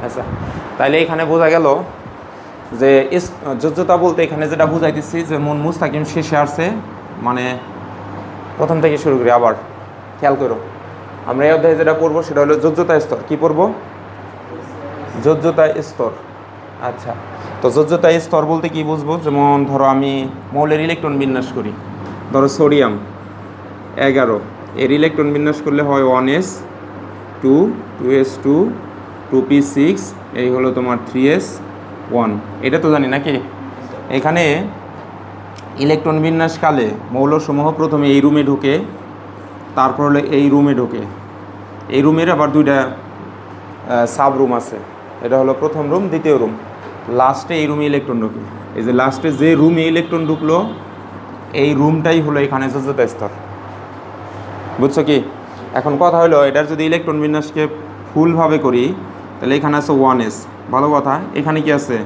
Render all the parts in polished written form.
আচ্ছা, তাহলে এখানে বোঝা গেল যে যোজ্যতা বলতে এখানে যেটা বুঝাইতেছি যে মুস্তাকিম শেষে আসছে, মানে প্রথম থেকে শুরু করি আবার খেয়াল করো। আমরা এই অধ্যায়ে যেটা পড়বো সেটা হলো যোজ্যতা স্তর। কি পড়বো? যোজ্যতা স্তর। আচ্ছা, তো যোজ্যতা স্তর বলতে কি বুঝবো? যেমন ধরো আমি মৌলের ইলেকট্রন বিন্যাস করি, ধরো সোডিয়াম 11, এর ইলেকট্রন বিন্যাস করলে হয় 1s2, 2s2, 2p6, এই হলো তোমার 3s1। এটা তো জানি নাকি? এখানে ইলেকট্রন বিন্যাসকালে মৌলসমূহ প্রথমে এই রুমে ঢোকে, তারপর হলো এই রুমে ঢোকে। এই রুমের আবার দুইটা সাব রুম আছে, এটা হলো প্রথম রুম, দ্বিতীয় রুম। লাস্টে এই রুমে ইলেকট্রন ঢুকে। এই যে লাস্টে যে রুমে ইলেকট্রন ঢুকলো এই রুমটাই হলো এখানে যোজ্যতা স্তর। বুঝছো কি? এখন কথা হলো এটার যদি ইলেকট্রন বিন্যাসকে ফুলভাবে করি তাহলে এখানে আছে 1s, ভালো কথা। এখানে কি আছে?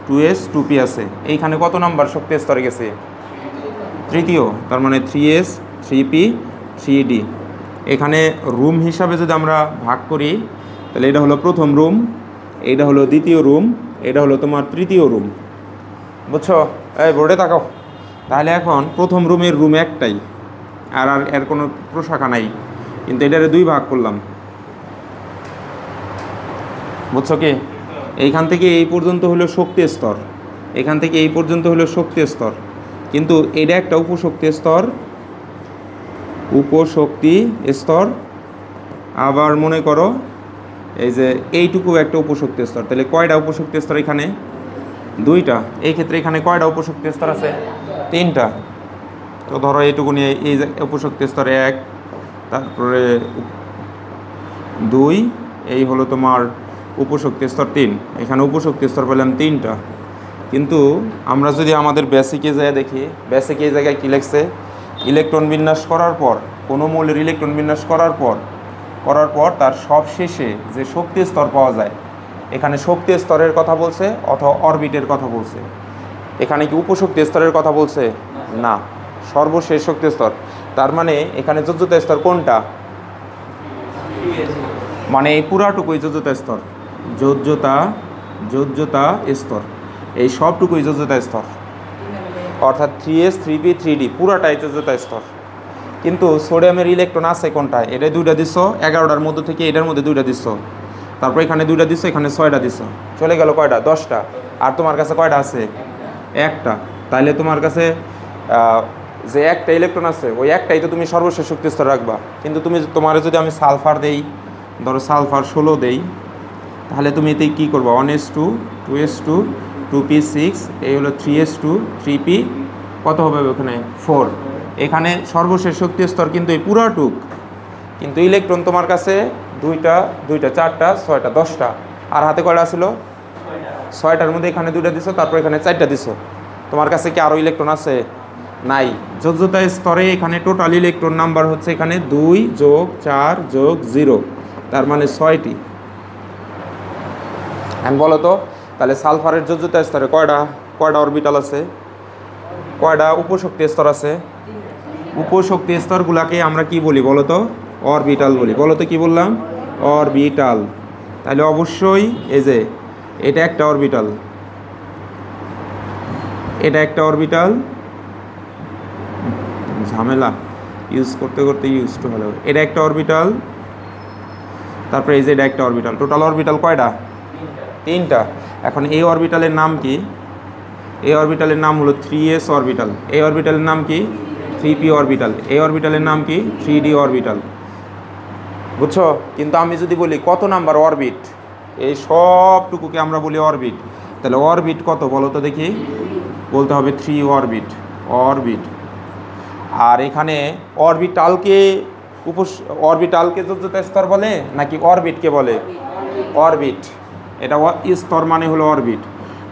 2s, 2p আছে। এইখানে কত নাম্বার শক্তি স্তরে গেছে? তৃতীয়, তার মানে 3s, 3p, 3d। এখানে রুম হিসাবে যদি আমরা ভাগ করি তাহলে এটা হলো প্রথম রুম, এইটা হলো দ্বিতীয় রুম, এটা হলো তোমার তৃতীয় রুম। বুঝছো? এই বোর্ডে তাকাও। তাহলে এখন প্রথম রুমের রুম একটাই, আর এর কোনো প্রশাখা নাই, কিন্তু এটারে দুই ভাগ করলাম। বুঝছো কি? এইখান থেকে এই পর্যন্ত হলো শক্তি স্তর, এখান থেকে এই পর্যন্ত হলো শক্তি স্তর, কিন্তু এটা একটা উপশক্তি স্তর, উপশক্তি স্তর। আবার মনে করো এই যে এইটুকু একটা উপশক্তি স্তর। তাহলে কয়টা উপশক্তি স্তর এখানে? দুইটা। এই ক্ষেত্রে এখানে কয়টা উপশক্তি স্তর আছে? তিনটা। তো ধরো এইটুকু নিয়ে এই যে উপশক্তি স্তর 1, তারপরে 2, এই হলো তোমার উপশক্তি স্তর 3। এখানে উপশক্তি স্তর পেলাম তিনটা। কিন্তু আমরা যদি আমাদের বেসিকে যায় দেখি, বেসিকে এই জায়গায় কী লিখছে? ইলেকট্রন বিন্যাস করার পর, কোনো মৌলের ইলেকট্রন বিন্যাস করার পর তার সব শেষে যে শক্তি স্তর পাওয়া যায়, এখানে শক্তি স্তরের কথা বলছে অথবা অরবিটের কথা বলছে? এখানে কি উপশক্তি স্তরের কথা বলছে? না, সর্বশেষ শক্তি স্তর। তার মানে এখানে যোজ্যতা স্তর কোনটা? মানে এই পুরাটুকুই যোজ্যতা স্তর। যোজ্যতা স্তর, এই সবটুকুই যোজ্যতা স্তর, অর্থাৎ 3s, 3p, 3d পুরাটাই যোজ্যতা স্তর। কিন্তু সোডিয়ামের ইলেকট্রন আছে কোনটা? এটা দুইটা দিচ্ছ, 11টার মধ্যে থেকে এটার মধ্যে দুইটা দিচ্ছ, তারপর এখানে দুইটা দিচ্ছ, এখানে 6টা দিচ্ছ, চলে গেল কয়টা? 10টা। আর তোমার কাছে কয়টা আছে? একটা। তাইলে তোমার কাছে যে একটা ইলেকট্রন আছে ওই একটাই তো তুমি সর্বশেষ শক্তি স্তর রাখবা। কিন্তু তোমার যদি আমি সালফার দেই, ধরো সালফার 16 দেই, তাহলে তুমি এতে কী করবা? 1s2, 2s2, 2p6, এই হলো 3s2, 3p, কত হবে ওখানে? 4। এখানে সর্বশেষ শক্তি স্তর কিন্তু এই পুরাটুক, কিন্তু ইলেকট্রন তোমার কাছে দুইটা, 4টা, 6টা, 10টা। আর হাতে কয়টা ছিল? 6টার মধ্যে এখানে দুইটা দিছো, তারপর এখানে 4টা দিছো। তোমার কাছে কি আরও ইলেকট্রন আছে? নাই। যোজ্যতা স্তরে এখানে টোটাল ইলেকট্রন নাম্বার হচ্ছে এখানে 2 + 4 + 0, তার মানে 6টি। আমি বলো তো, তাহলে সালফারের যোজ্যতা স্তরে কয়টা অরবিটাল আছে? কয়টা উপশক্তি স্তর আছে? উপশক্তি স্তরগুলোকে আমরা কি বলি বলো তো? অরবিটাল বলি। বলো তো কি বললাম? অরবিটাল। তাহলে অবশ্যই এই যে এটা একটা অরবিটাল, এটা একটা অরবিটাল, ঝামেলা ইউজ করতে করতে ইউজ টু হলো। এটা একটা অরবিটাল, তারপরে এই যে এটা একটা অরবিটাল। টোটাল অরবিটাল কয়টা? তিনটা। এখন এই অরবিটালের নাম কি? এই অরবিটালের নাম হলো 3s অরবিটাল। এই অরবিটালের নাম কি? 3p orbital. এই অরবিটালের নাম কি? 3d orbital. বুঝছো? কিন্তু আমি যদি বলি কত নাম্বার অরবিট, এই সবটুকুকে আমরা বলি অরবিট। তাহলে অরবিট কত বলো তো দেখি? বলতে হবে 3 অরবিট। আর এখানে অরবিটালকে যোজ্যতা স্তর বলে নাকি অরবিটকে বলে? অরবিট। এটা স্তর মানে হলো অরবিট।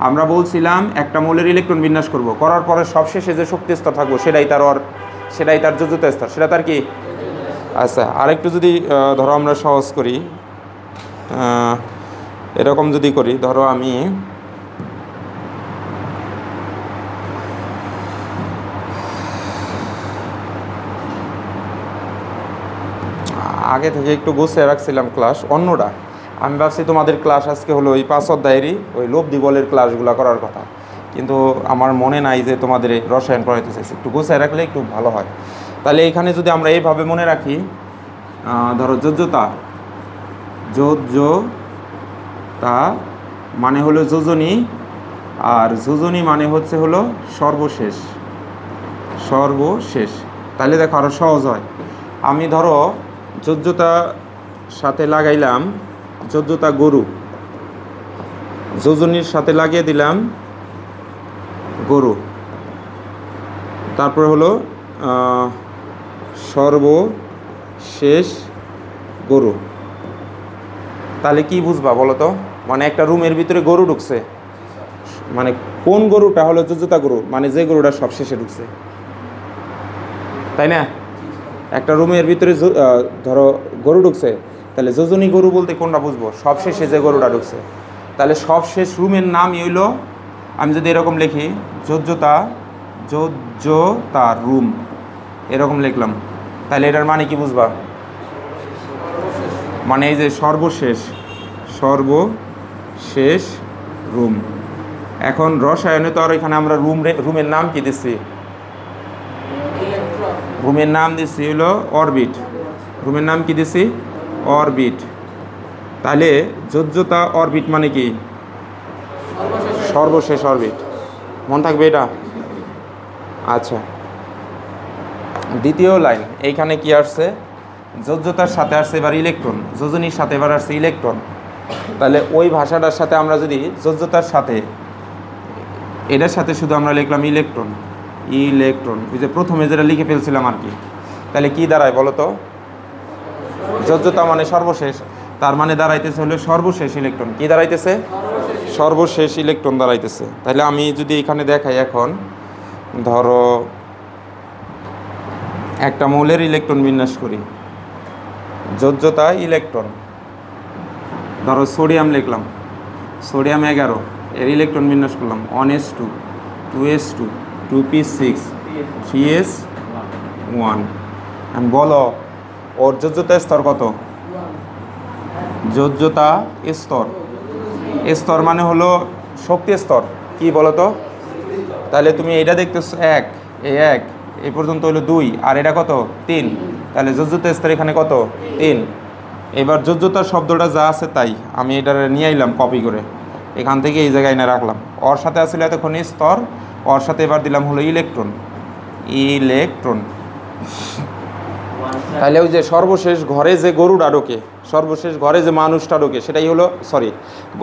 আমরা বলছিলাম একটা মৌলের ইলেকট্রন বিন্যাস করার পরে সবশেষে যে শক্তি স্তর থাকবো সেটাই তার যোজ্যতা স্তর, সেটা তার কি? আচ্ছা, আরেকটু যদি ধরো আমরা সহজ করি, এরকম যদি করি, ধরো আমি আগে থেকে একটু গুছিয়ে রাখছিলাম ক্লাস অন্যটা, আমি ভাবছি তোমাদের ক্লাস আজকে হলো ওই 5 অধ্যায়েরই ওই লব্ধি বলের ক্লাসগুলো করার কথা, কিন্তু আমার মনে নাই যে তোমাদের রসায়ন পড়াইতে চাইছি, একটু গোছায় রাখলে একটু ভালো হয়। তাহলে এখানে যদি আমরা এইভাবে মনে রাখি, ধরো যোজ্যতা, যোজ্যতা মানে হলো যোজনী, আর যোজনী মানে হলো সর্বশেষ, সর্বশেষ। তাহলে দেখো আরও সহজ হয়। আমি ধরো যোজ্যতা সাথে লাগাইলাম যোজ্যতা গরু, যোজনীর সাথে লাগিয়ে দিলাম গরু, তারপরে হলো সর্বশেষ গরু। তাহলে কি বুঝবা বলো তো? মানে একটা রুমের ভিতরে গরু ঢুকছে, মানে কোন গরুটা হলো যোজ্যতা গরু, মানে যে গরুটা সব শেষে ঢুকছে, তাই না? একটা রুমের ভিতরে ধরো গরু ঢুকছে, তাহলে যোজনী গরু বলতে কোনটা বুঝবো? সব শেষে যে গরুটা ঢুকছে। তাহলে সবশেষ রুমের নামই হইল, আমি যদি এরকম লিখি যোজ্যতা, যোজ্যতা রুম এরকম লিখলাম, তাহলে এটার মানে কি বুঝবা? মানে এই যে সর্বশেষ, সর্বশেষ রুম। এখন রসায়নে তো আর এখানে আমরা রুমের নাম কি দিচ্ছি? রুমের নাম দিচ্ছি হলো অরবিট। রুমের নাম কি দিচ্ছি? অরবিট। তাহলে যোজ্যতা অরবিট মানে কি? সর্বশেষ অরবিট। মন থাকবে এটা? আচ্ছা, দ্বিতীয় লাইন এইখানে কি আসছে? যোজ্যতার সাথে আসছে এবার ইলেকট্রন, যোজনীর সাথে এবার আসছে ইলেকট্রন। তাহলে ওই ভাষাটার সাথে আমরা যদি যোজ্যতার সাথে এটার সাথে শুধু আমরা লিখলাম ইলেকট্রন, ইলেকট্রন, ওই যে প্রথমে যেটা লিখে ফেলছিলাম আর কি, তাহলে কি দাঁড়ায় বলো তো? যোজ্যতা মানে সর্বশেষ, তার মানে দাঁড়াইতেছে হলো সর্বশেষ ইলেকট্রন। কি দাঁড়াইতেছে? সর্বশেষ ইলেকট্রন দাঁড়াইতেছে। তাহলে আমি যদি এখানে দেখাই, এখন ধরো একটা মৌলের ইলেকট্রন বিন্যাস করি, যোজ্যতা ইলেকট্রন, ধরো সোডিয়াম লিখলাম, সোডিয়াম 11, এর ইলেকট্রন বিন্যাস করলাম 1s2, 2s2, 2p6, 3s1। আমি বলো ওর যোজ্যতা স্তর কত? যোজ্যতা স্তর, স্তর মানে হলো শক্তি স্তর। কি বলো তো? তাহলে তুমি এটা দেখতেছো 1, এই পর্যন্ত হলো 2, আর এটা কত? 3। তাহলে যোজ্যতা স্তর এখানে কত? 3। এবার যোজ্যতার শব্দটা যা আছে তাই আমি এটা নিয়ে আইলাম কপি করে, এখান থেকে এই জায়গায় এনে রাখলাম। ওর সাথে আসলে এতক্ষণ স্তর, ওর সাথে এবার দিলাম হলো ইলেকট্রন, ইলেকট্রন। তাহলে ওই যে সর্বশেষ ঘরে যে গরুটা ঢোকে, সর্বশেষ ঘরে যে মানুষটা ঢোকে, সেটাই হলো, সরি,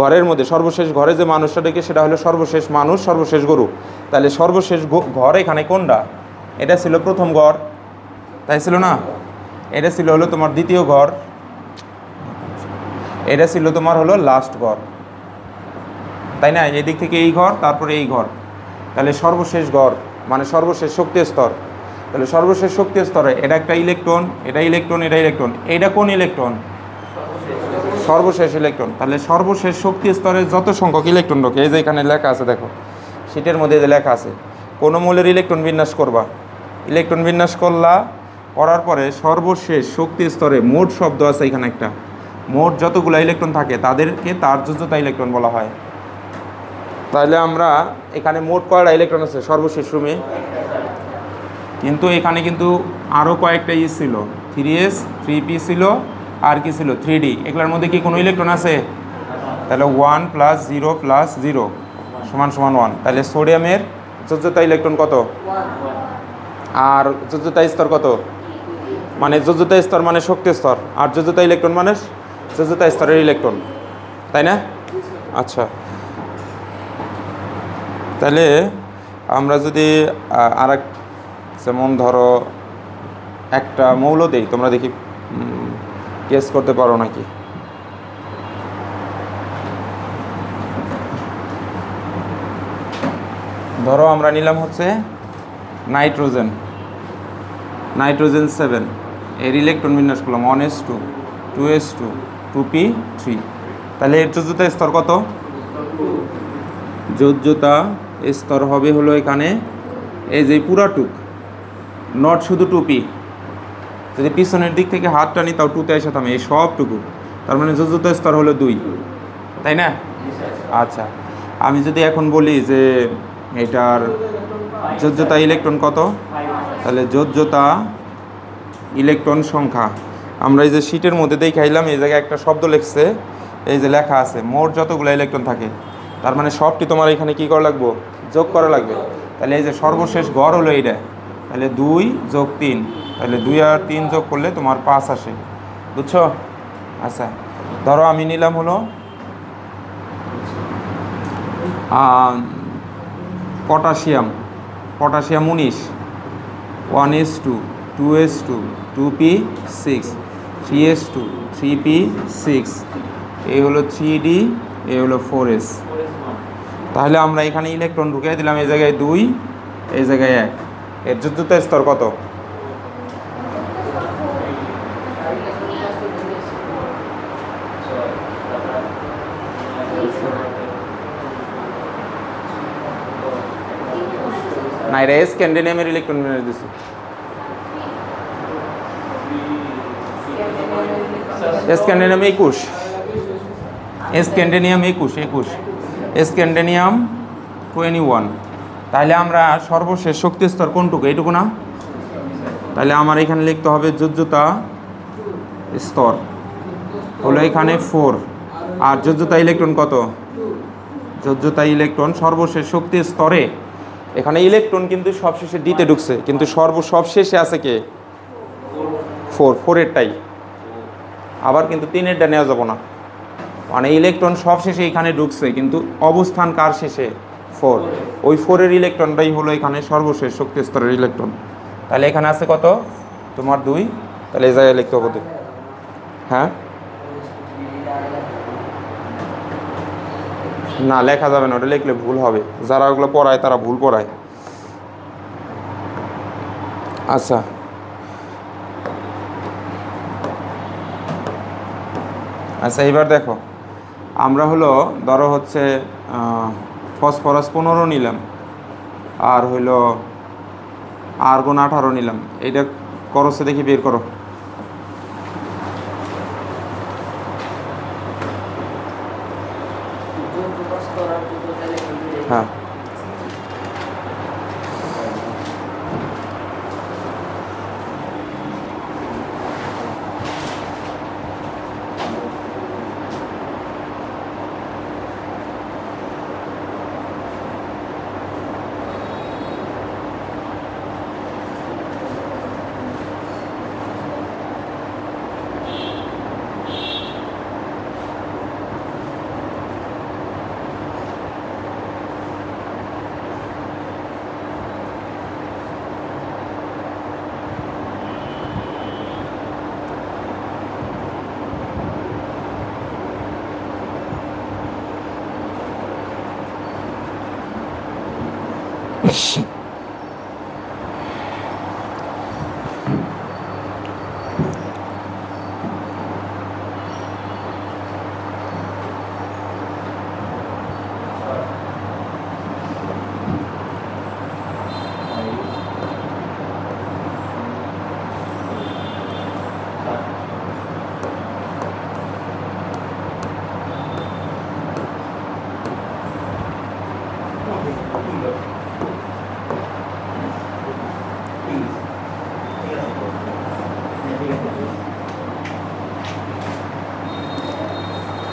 ঘরের মধ্যে সর্বশেষ ঘরে যে মানুষটা ঢোকে সেটা হলো সর্বশেষ মানুষ, সর্বশেষ গরু। তাহলে সর্বশেষ ঘর এখানে কোনটা? এটা ছিল প্রথম ঘর, তাই ছিল না? এটা ছিল হলো তোমার দ্বিতীয় ঘর, এটা ছিল তোমার হলো লাস্ট ঘর, তাই না? এই দিক থেকে এই ঘর, তারপরে এই ঘর। তাহলে সর্বশেষ ঘর মানে সর্বশেষ শক্তি স্তর। তাহলে সর্বশেষ শক্তি স্তরে এটা একটা ইলেকট্রন, এটা ইলেকট্রন, এটা ইলেকট্রন, এইটা কোন ইলেকট্রন? সর্বশেষ ইলেকট্রন। তাহলে সর্বশেষ শক্তি স্তরে যত সংখ্যক ইলেকট্রন ঢোকে, এই যে এখানে লেখা আছে দেখো, শীটের মধ্যে যে লেখা আছে, কোনো মৌলের ইলেকট্রন বিন্যাস করবা, ইলেকট্রন বিন্যাস করার পরে সর্বশেষ শক্তি স্তরে মোট শব্দ আছে এখানে একটা, মোট যতগুলো ইলেকট্রন থাকে তাদেরকে তার যোজ্যতা ইলেকট্রন বলা হয়। তাহলে আমরা এখানে মোট কয়টা ইলেকট্রন আছে সর্বশেষ রুমে? কিন্তু এখানে কিন্তু আরও কয়েকটা ছিল, 3s, 3p ছিল, আর কি ছিল 3d। এগুলোর মধ্যে কি কোনো ইলেকট্রন আছে? তাহলে 1 + 0 + 0 = 1। তাহলে সোডিয়ামের যোজ্যতা ইলেকট্রন কত? আর যোজ্যতা স্তর কত? মানে যোজ্যতা স্তর মানে শক্তি স্তর, আর যোজ্যতা ইলেকট্রন মানে যোজ্যতা স্তরের ইলেকট্রন, তাই না? আচ্ছা, তাহলে আমরা যদি আরেক, যেমন ধরো একটা মৌল দেই, তোমরা দেখি গেস করতে পারো নাকি। ধরো আমরা নিলাম হচ্ছে নাইট্রোজেন, নাইট্রোজেন 7, এর ইলেকট্রন বিন্যাস করলাম 1s2, 2s2, 2p3। তাহলে এর যোজ্যতা স্তর কত? যোজ্যতা স্তর হবে হলো এখানে এই যে পুরাটুক, নট শুধু 2p, যদি পিছনের দিক থেকে হাত টানি তাও 2তে এসে থামে, এই সবটুকু তার মানে যোজ্যতা স্তর হলো 2, তাই না? আচ্ছা, আমি যদি এখন বলি যে এটার যোজ্যতা ইলেকট্রন কত, তাহলে যোজ্যতা ইলেকট্রন সংখ্যা আমরা এই যে শীটের মধ্যে দেখাইলাম, এই জায়গায় একটা শব্দ লিখছে, এই যে লেখা আছে মোট যতগুলো ইলেকট্রন থাকে, তার মানে সবটি তোমার এখানে কী করা লাগবে, যোগ করা লাগবে। তাহলে এই যে সর্বশেষ গড় হলো এইটা, তাহলে 2 যোগ 3, তাহলে 2 আর 3 যোগ করলে তোমার 5 আসে, বুঝছো? আচ্ছা, ধরো আমি নিলাম হলো potassium 19, 1s2, 2s2, 2p6, 3s2, 3p6, এই হলো 3d, এই হলো 4s। তাহলে আমরা এখানে ইলেকট্রন ঢুকিয়ে দিলাম, এই জায়গায় 2, এই জায়গায় 1। এর যোজ্যতা স্তর কত? না, এটা স্ক্যান্ডিনিয়ামের ইলেকট্রন মেরে দিচ্ছে। স্ক্যান্ডিনিয়াম 21, স্ক্যান্ডিনিয়াম 21, স্ক্যান্ডিনিয়াম 21। তাহলে আমরা সর্বশেষ শক্তি স্তর কোনটুকু, এইটুকু না? তাহলে আমার এখানে লিখতে হবে যোজ্যতা স্তর হলো এখানে 4, আর যোজ্যতা ইলেকট্রন কত? যোজ্যতা ইলেকট্রন সর্বশেষ শক্তি স্তরে, এখানে ইলেকট্রন কিন্তু সবশেষে ডিতে ঢুকছে, কিন্তু সবশেষে আছে কে? 4এরটাই। আবার কিন্তু 3এরটা নেওয়া যাব না, মানে ইলেকট্রন সবশেষে এখানে ঢুকছে, কিন্তু অবস্থান কার শেষে? 4। ওই 4-এর ইলেকট্রনটাই হলো এখানে সর্বশেষ শক্তি স্তরের ইলেকট্রন। তাহলে এখানে আছে কত তোমার? 2। তাহলে এই জায়গায় লিখতে হবে, হ্যাঁ না লেখা যাবে না, ওটা লিখলে ভুল হবে, যারা ওগুলো পড়ায় তারা ভুল পড়ায়। আচ্ছা, আচ্ছা এবার দেখো, আমরা হলো ধরো হচ্ছে ফসফরাস 15 নিলাম, আর হইলো আর্গন 18 নিলাম। এইটা করছে দেখি, বের করো। হ্যাঁ,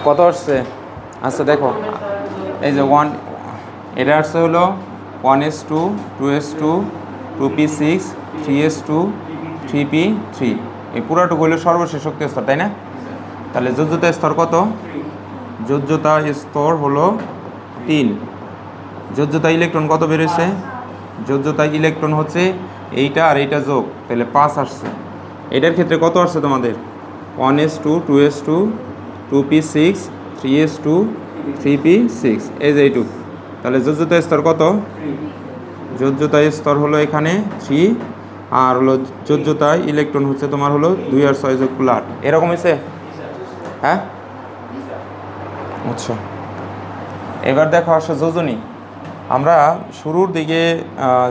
কত আসছে? আচ্ছা দেখো, এই যে 1, এটা আসছে হলো 1s2, 2s2, 2p6, 3s2, 3p3, এই পুরাটুকু হলো সর্বশেষ শক্তি স্তর, তাই না? তাহলে যোজ্যতা স্তর কত? যোজ্যতা স্তর হলো 3। যোজ্যতা ইলেকট্রন কত বেরোচ্ছে? যোজ্যতা ইলেকট্রন হচ্ছে এইটা আর এইটা যোগ, তাহলে 5 আসছে। এটার ক্ষেত্রে কত আসছে তোমাদের? 1s2, 2s2, 2p6, 3s2, 3p6, এই যে এইটুকু। তাহলে যোজ্যতা স্তর কত? যোজ্যতা স্তর হলো এখানে 3, আর হলো যোজ্যতা ইলেকট্রন হচ্ছে তোমার হলো 2 আর 6 যোগ 8। এরকম হয়েছে? হ্যাঁ, আচ্ছা এবার দেখো আসো যোজনী। আমরা শুরুর দিকে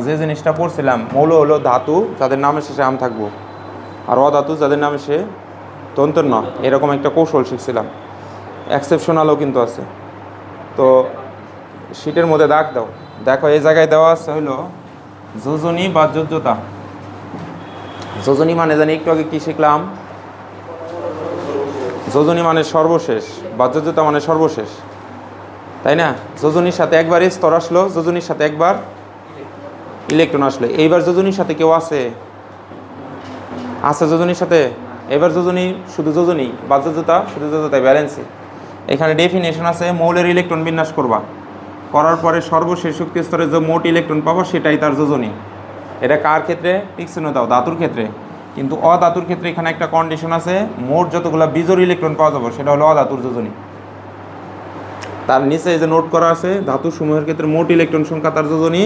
যে জিনিসটা পড়ছিলাম, মৌল হলো ধাতু যাদের নামে শেষে আম থাকবো, আর অধাতু যাদের নামে সে তন্ত্র না, এরকম একটা কৌশল শিখছিলাম, এক্সেপশনালও কিন্তু আছে। তো শীটের মধ্যে দাগ দাও, দেখো এই জায়গায় দেওয়া আছে হইলো যোজনী বা যোজ্যতা। যোজনী মানে জানি একটু আগে কি শিখলাম, যোজনী মানে সর্বশেষ, বা যোজ্যতা মানে সর্বশেষ, তাই না? যোজনীর সাথে একবার স্তর আসলো, যোজনীর সাথে একবার ইলেকট্রন আসলো। এইবার যোজনীর সাথে কেউ আছে যোজনীর সাথে, এবার যোজনী শুধু যোজনী, বা যোজ্যতা শুধু যোজ্যতায় ব্যালেন্সে। এখানে ডেফিনেশন আছে, মৌলের ইলেকট্রন বিন্যাস করবা, করার পরে সর্বশেষ শক্তি স্তরে যে মোট ইলেকট্রন পাবো সেটাই তার যোজনী। এটা কার ক্ষেত্রে? টিকসিনো দাও, ধাতুর ক্ষেত্রে। কিন্তু অধাতুর ক্ষেত্রে এখানে একটা কন্ডিশন আছে, মোট যতগুলো বিজোড় ইলেকট্রন পাওয়া যাবে সেটা হলো অধাতুর যোজনী। তার নিচে এই যে নোট করা আছে, ধাতু সমূহের ক্ষেত্রে মোট ইলেকট্রন সংখ্যা তার যোজনী,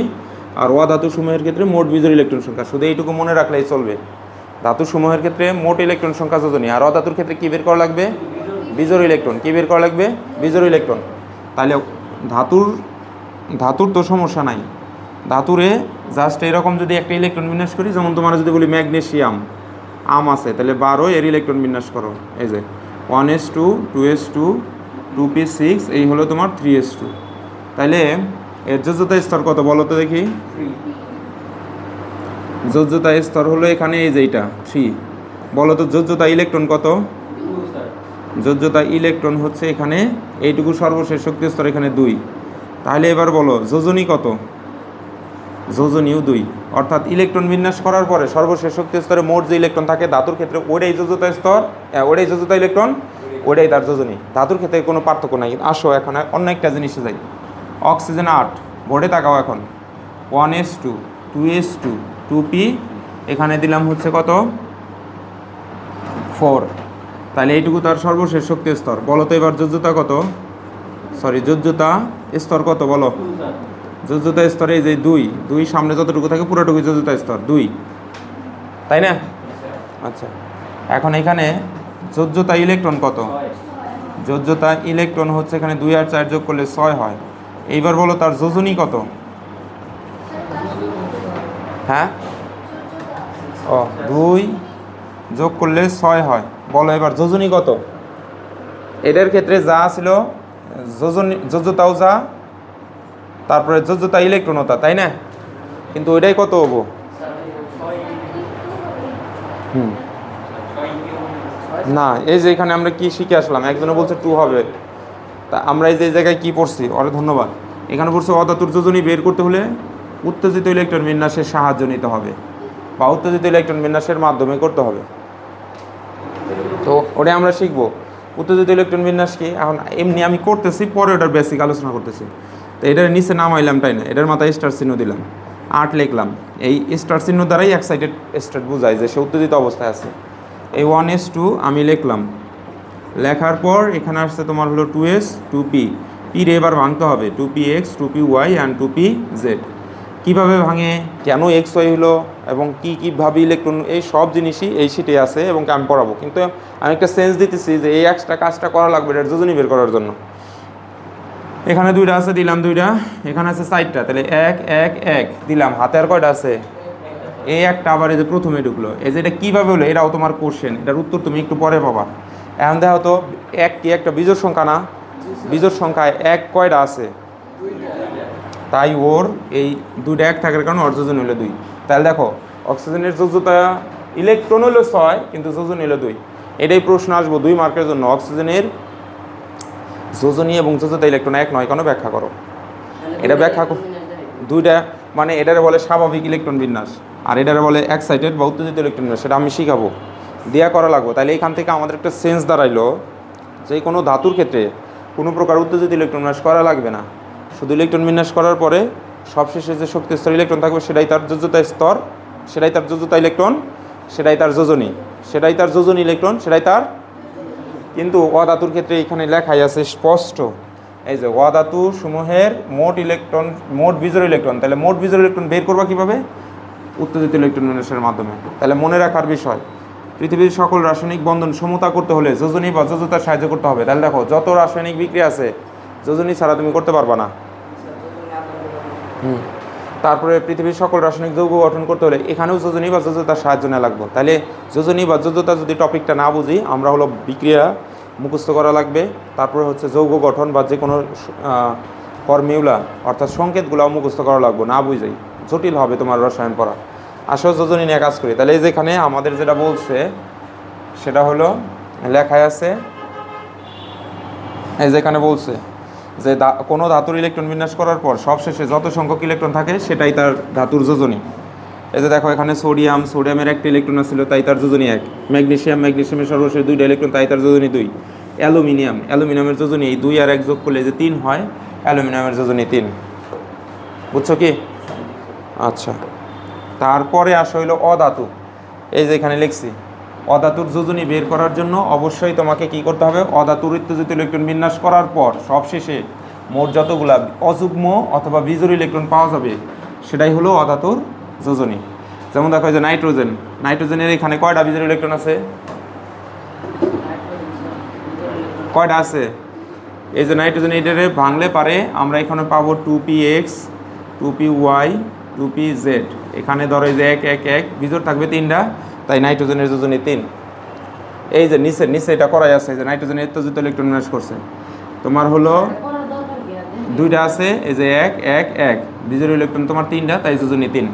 আর অধাতু সমূহের ক্ষেত্রে মোট বিজোড় ইলেকট্রন সংখ্যা। শুধু এইটুকু মনে রাখলেই চলবে, ধাতু সমূহের ক্ষেত্রে মোট ইলেকট্রন সংখ্যা যোজনী, আর অধাতুর ক্ষেত্রে কী বের করা লাগবে? বিজোড় ইলেকট্রন। কী বের করা লাগবে? বিজোড় ইলেকট্রন। তাহলে ধাতুর তো সমস্যা নাই, ধাতুরে জাস্ট এরকম যদি একটা ইলেকট্রন বিন্যাস করি, যেমন তোমার যদি বলি ম্যাগনেসিয়াম আছে, তাহলে 12 এর ইলেকট্রন বিন্যাস করো, এই যে 1s2 2s2 2p6, এই হলো তোমার 3s2। তাহলে এর যোজ্যতা স্তর কত বলো তো দেখি? যোজ্যতা স্তর হলো এখানে এই যে এইটা 3। বলো তো যোজ্যতা ইলেকট্রন কত? যোজ্যতা ইলেকট্রন হচ্ছে এখানে এইটুকু সর্বশেষ শক্তি স্তর এখানে 2। তাহলে এবার বলো যোজনী কত? যোজনীও 2। অর্থাৎ ইলেকট্রন বিন্যাস করার পরে সর্বশেষ শক্তি স্তরে মোট যে ইলেকট্রন থাকে ধাতুর ক্ষেত্রে ওইটাই যোজ্যতা স্তর, ওইটাই যোজ্যতা ইলেকট্রন, ওইটাই তার যোজনী। ধাতুর ক্ষেত্রে কোনো পার্থক্য নাই। আসো এখন অন্য একটা জিনিসে যাই। অক্সিজেন 8, বোর্ডে তাকাও এখন। 1s2 2s2 2p, এখানে দিলাম হচ্ছে কত? 4। তাহলে এইটুকু তার সর্বশেষ শক্তি স্তর। বলো তো এবার যোজ্যতা কত? যোজ্যতা স্তর কত বলো? যোজ্যতা স্তরে এই যে 2 সামনে যতটুকু থাকে পুরোটুকু যোজ্যতা স্তর 2, তাই না? আচ্ছা, এখন এখানে যোজ্যতা ইলেকট্রন কত? যোজ্যতা ইলেকট্রন হচ্ছে এখানে 2 আর 4 যোগ করলে 6 হয়। এইবার বলো তার যোজনী কত? হ্যাঁ, 2 যোগ করলে 6 হয়। বলো এবার যোজনী কত? এটার ক্ষেত্রে যা ছিল যোজ্যতাও যা, তারপরে যোজ্যতা ইলেকট্রনও তা, তাই না? কিন্তু ওইটাই কত হবো? না, এই যে এখানে আমরা কি শিখে আসলাম, একজনে বলছে 2 হবে, তা আমরা এই যে জায়গায় কি পড়ছি, ওরে ধন্যবাদ। এখানে পড়ছে অধাতুর যোজনী বের করতে হলে উত্তেজিত ইলেকট্রন বিন্যাসের সাহায্য নিতে হবে, বা উত্তেজিত ইলেকট্রন বিন্যাসের মাধ্যমে করতে হবে। তো ওটা আমরা শিখবো উত্তেজিত ইলেকট্রন বিন্যাস কি। এখন এমনি আমি করতেছি, পরে ওটার বেসিক আলোচনা করতেছি। তো এটার নিচে নামাইলাম, তাই না? এটার মাথায় স্টার চিহ্ন দিলাম, 8 লিখলাম। এই স্টার চিহ্ন দ্বারাই এক্সাইটেড স্টেট বোঝায় যে সে উত্তেজিত অবস্থায় আছে। এই 1s2 আমি লিখলাম, লেখার পর এখানে আসছে তোমার হলো 2s 2p, পির এবার ভাঙতে হবে 2px 2py অ্যান্ড 2pz। কীভাবে ভাঙে, কেন এক্স ওয়াই হলো, এবং কীভাবে ইলেকট্রন, এই সব জিনিসই এই শিটে আছে এবং আমি পড়াবো। কিন্তু আমি একটা সেন্স দিতেছি যে এই একটা কাজটা করা লাগবে এটার যোজনী বের করার জন্য। এখানে 2টা আছে, দিলাম 2টা। এখানে আছে 4টা, তাহলে 1 1 1 দিলাম। হাতে আর কয়টা আছে? এই একটা, আবার এই যে প্রথমে ঢুকলো। এই যে এটা কীভাবে হলো, এটাও তোমার কোশ্চেন, এটার উত্তর তুমি একটু পরে পাবা। এখন দেখো তো, 1 কি একটা বিজোড় সংখ্যা না? বিজোড় সংখ্যায় 1 কয়টা আছে? তাই ওর এই 2টা 1 থাকার কারণে ওর যোজন হলো 2। তাহলে দেখো অক্সিজেনের যোজ্যতা ইলেকট্রন হলো 6, কিন্তু যোজন হলো 2। এটাই প্রশ্ন আসবো 2 মার্কের জন্য, অক্সিজেনের যোজনী এবং যোজ্যতা ইলেকট্রন এক নয় কেন ব্যাখ্যা করো। এটা ব্যাখ্যা 2টা মানে এটারে বলে স্বাভাবিক ইলেকট্রন বিন্যাস, আর এটারে বলে এক্সাইটেড বা উত্তেজিত ইলেকট্রন বিন্যাস। সেটা আমি শিখাবো, দেয়া করা লাগবে। তাহলে এখান থেকে আমাদের একটা সেন্স দাঁড়াইলো যে কোনো ধাতুর ক্ষেত্রে কোনো প্রকার উত্তেজিত ইলেকট্রন বিন্যাস করা লাগবে না। শুধু ইলেকট্রন বিন্যাস করার পরে সবশেষে যে শক্তি স্তর ইলেকট্রন থাকবে সেটাই তার যোজ্যতা স্তর, সেটাই তার যোজ্যতা ইলেকট্রন, সেটাই তার যোজনী, সেটাই তার যোজনী ইলেকট্রন, সেটাই তার। কিন্তু অধাতুর ক্ষেত্রে এখানে লেখাই আছে স্পষ্ট, এই যে অধাতু সমূহের মোট ইলেকট্রন, মোট বিজোড় ইলেকট্রন। তাহলে মোট বিজোড় ইলেকট্রন বের করবা কীভাবে? উত্তেজিত ইলেকট্রন বিন্যাসের মাধ্যমে। তাহলে মনে রাখার বিষয়, পৃথিবীর সকল রাসায়নিক বন্ধন সমতা করতে হলে যোজনী বা যোজ্যতার সাহায্য করতে হবে। তাহলে দেখো যত রাসায়নিক বিক্রিয়া আছে যোজনী ছাড়া তুমি করতে পারবা না। তারপরে পৃথিবীর সকল রাসায়নিক যৌগ গঠন করতে হলে এখানেও যোজনী বা যোজ্যতার সাহায্য নেওয়া লাগবে। তাহলে যোজনী বা যোজ্যতা যদি টপিকটা না বুঝি, আমরা হলো বিক্রিয়া মুখস্থ করা লাগবে, তারপরে হচ্ছে যৌগ গঠন বা যে কোনো ফর্মিউলা অর্থাৎ সংকেতগুলোও মুখস্থ করা লাগবে, না বুঝেই জটিল হবে তোমার রসায়ন পড়া। আসলে যোজনী নিয়ে কাজ করি। তাহলে এই যেখানে আমাদের যেটা বলছে সেটা হলো লেখায় আছে, এই যেখানে বলছে যে কোনো ধাতুর ইলেকট্রন বিন্যাস করার পর সবশেষে যত সংখ্যক ইলেকট্রন থাকে সেটাই তার ধাতুর যোজনী। এই যে দেখো এখানে সোডিয়ামের একটা ইলেকট্রন ছিল, তাই তার যোজনী 1। ম্যাগনেসিয়ামের সর্বশেষ 2টা ইলেকট্রন, তাই তার যোজনী 2। অ্যালুমিনিয়ামের যোজনী এই 2 আর 1 যোগ করলে যে 3 হয়, অ্যালুমিনিয়ামের যোজনী 3। বুঝছো কি? আচ্ছা, তারপরে আসা হইলো অধাতু। এই যে এখানে লিখছি, অধাতুর যোজনী বের করার জন্য অবশ্যই তোমাকে কি করতে হবে, অধাতুর উত্তেজিত ইলেকট্রন বিন্যাস করার পর সবশেষে মোট যতগুলা অযুগ্ম অথবা বিজোড় ইলেকট্রন পাওয়া যাবে সেটাই হলো অধাতুর যোজনী। যেমন দেখো যে নাইট্রোজেনের এখানে কয়টা বিজোড় ইলেকট্রন আছে? কয়টা আছে? এই যে নাইট্রোজেন এইটারে ভাঙলে পারে আমরা এখানে পাবো 2px 2py 2pz। এখানে ধরো এই যে 1 1 1 বিজোড় থাকবে 3টা, তাই নাইট্রোজেনের যোজনী 3। এই যে নিচে এটা করাই আছে, এই যে নাইট্রোজেনের উত্তেজিত ইলেকট্রন বিন্যাস করছে, তোমার হলো 2টা আছে, এই যে 1 1 1 বিজোড় ইলেকট্রন তোমার 3টা, তাই যোজনী 3।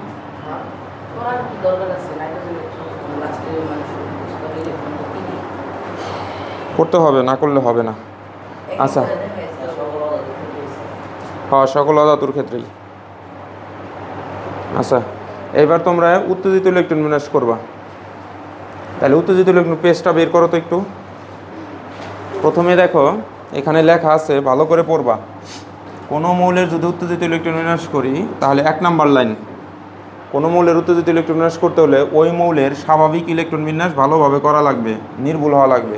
করতে হবে, না করলে হবে না। আচ্ছা, হ্যাঁ, সকল অধাতুর ক্ষেত্রেই। আচ্ছা, এবার তোমরা উত্তেজিত ইলেকট্রন বিন্যাস করবা। তাহলে উত্তেজিত ইলেকট্রন পেজটা বের করো তো একটু। প্রথমে দেখো এখানে লেখা আছে, ভালো করে পড়বা। কোনো মৌলের যদি উত্তেজিত ইলেকট্রন বিন্যাস করি তাহলে 1 নাম্বার লাইন, কোনো মৌলের উত্তেজিত ইলেকট্রন বিন্যাস করতে হলে ওই মৌলের স্বাভাবিক ইলেকট্রন বিন্যাস ভালোভাবে করা লাগবে, নির্ভুল হওয়া লাগবে।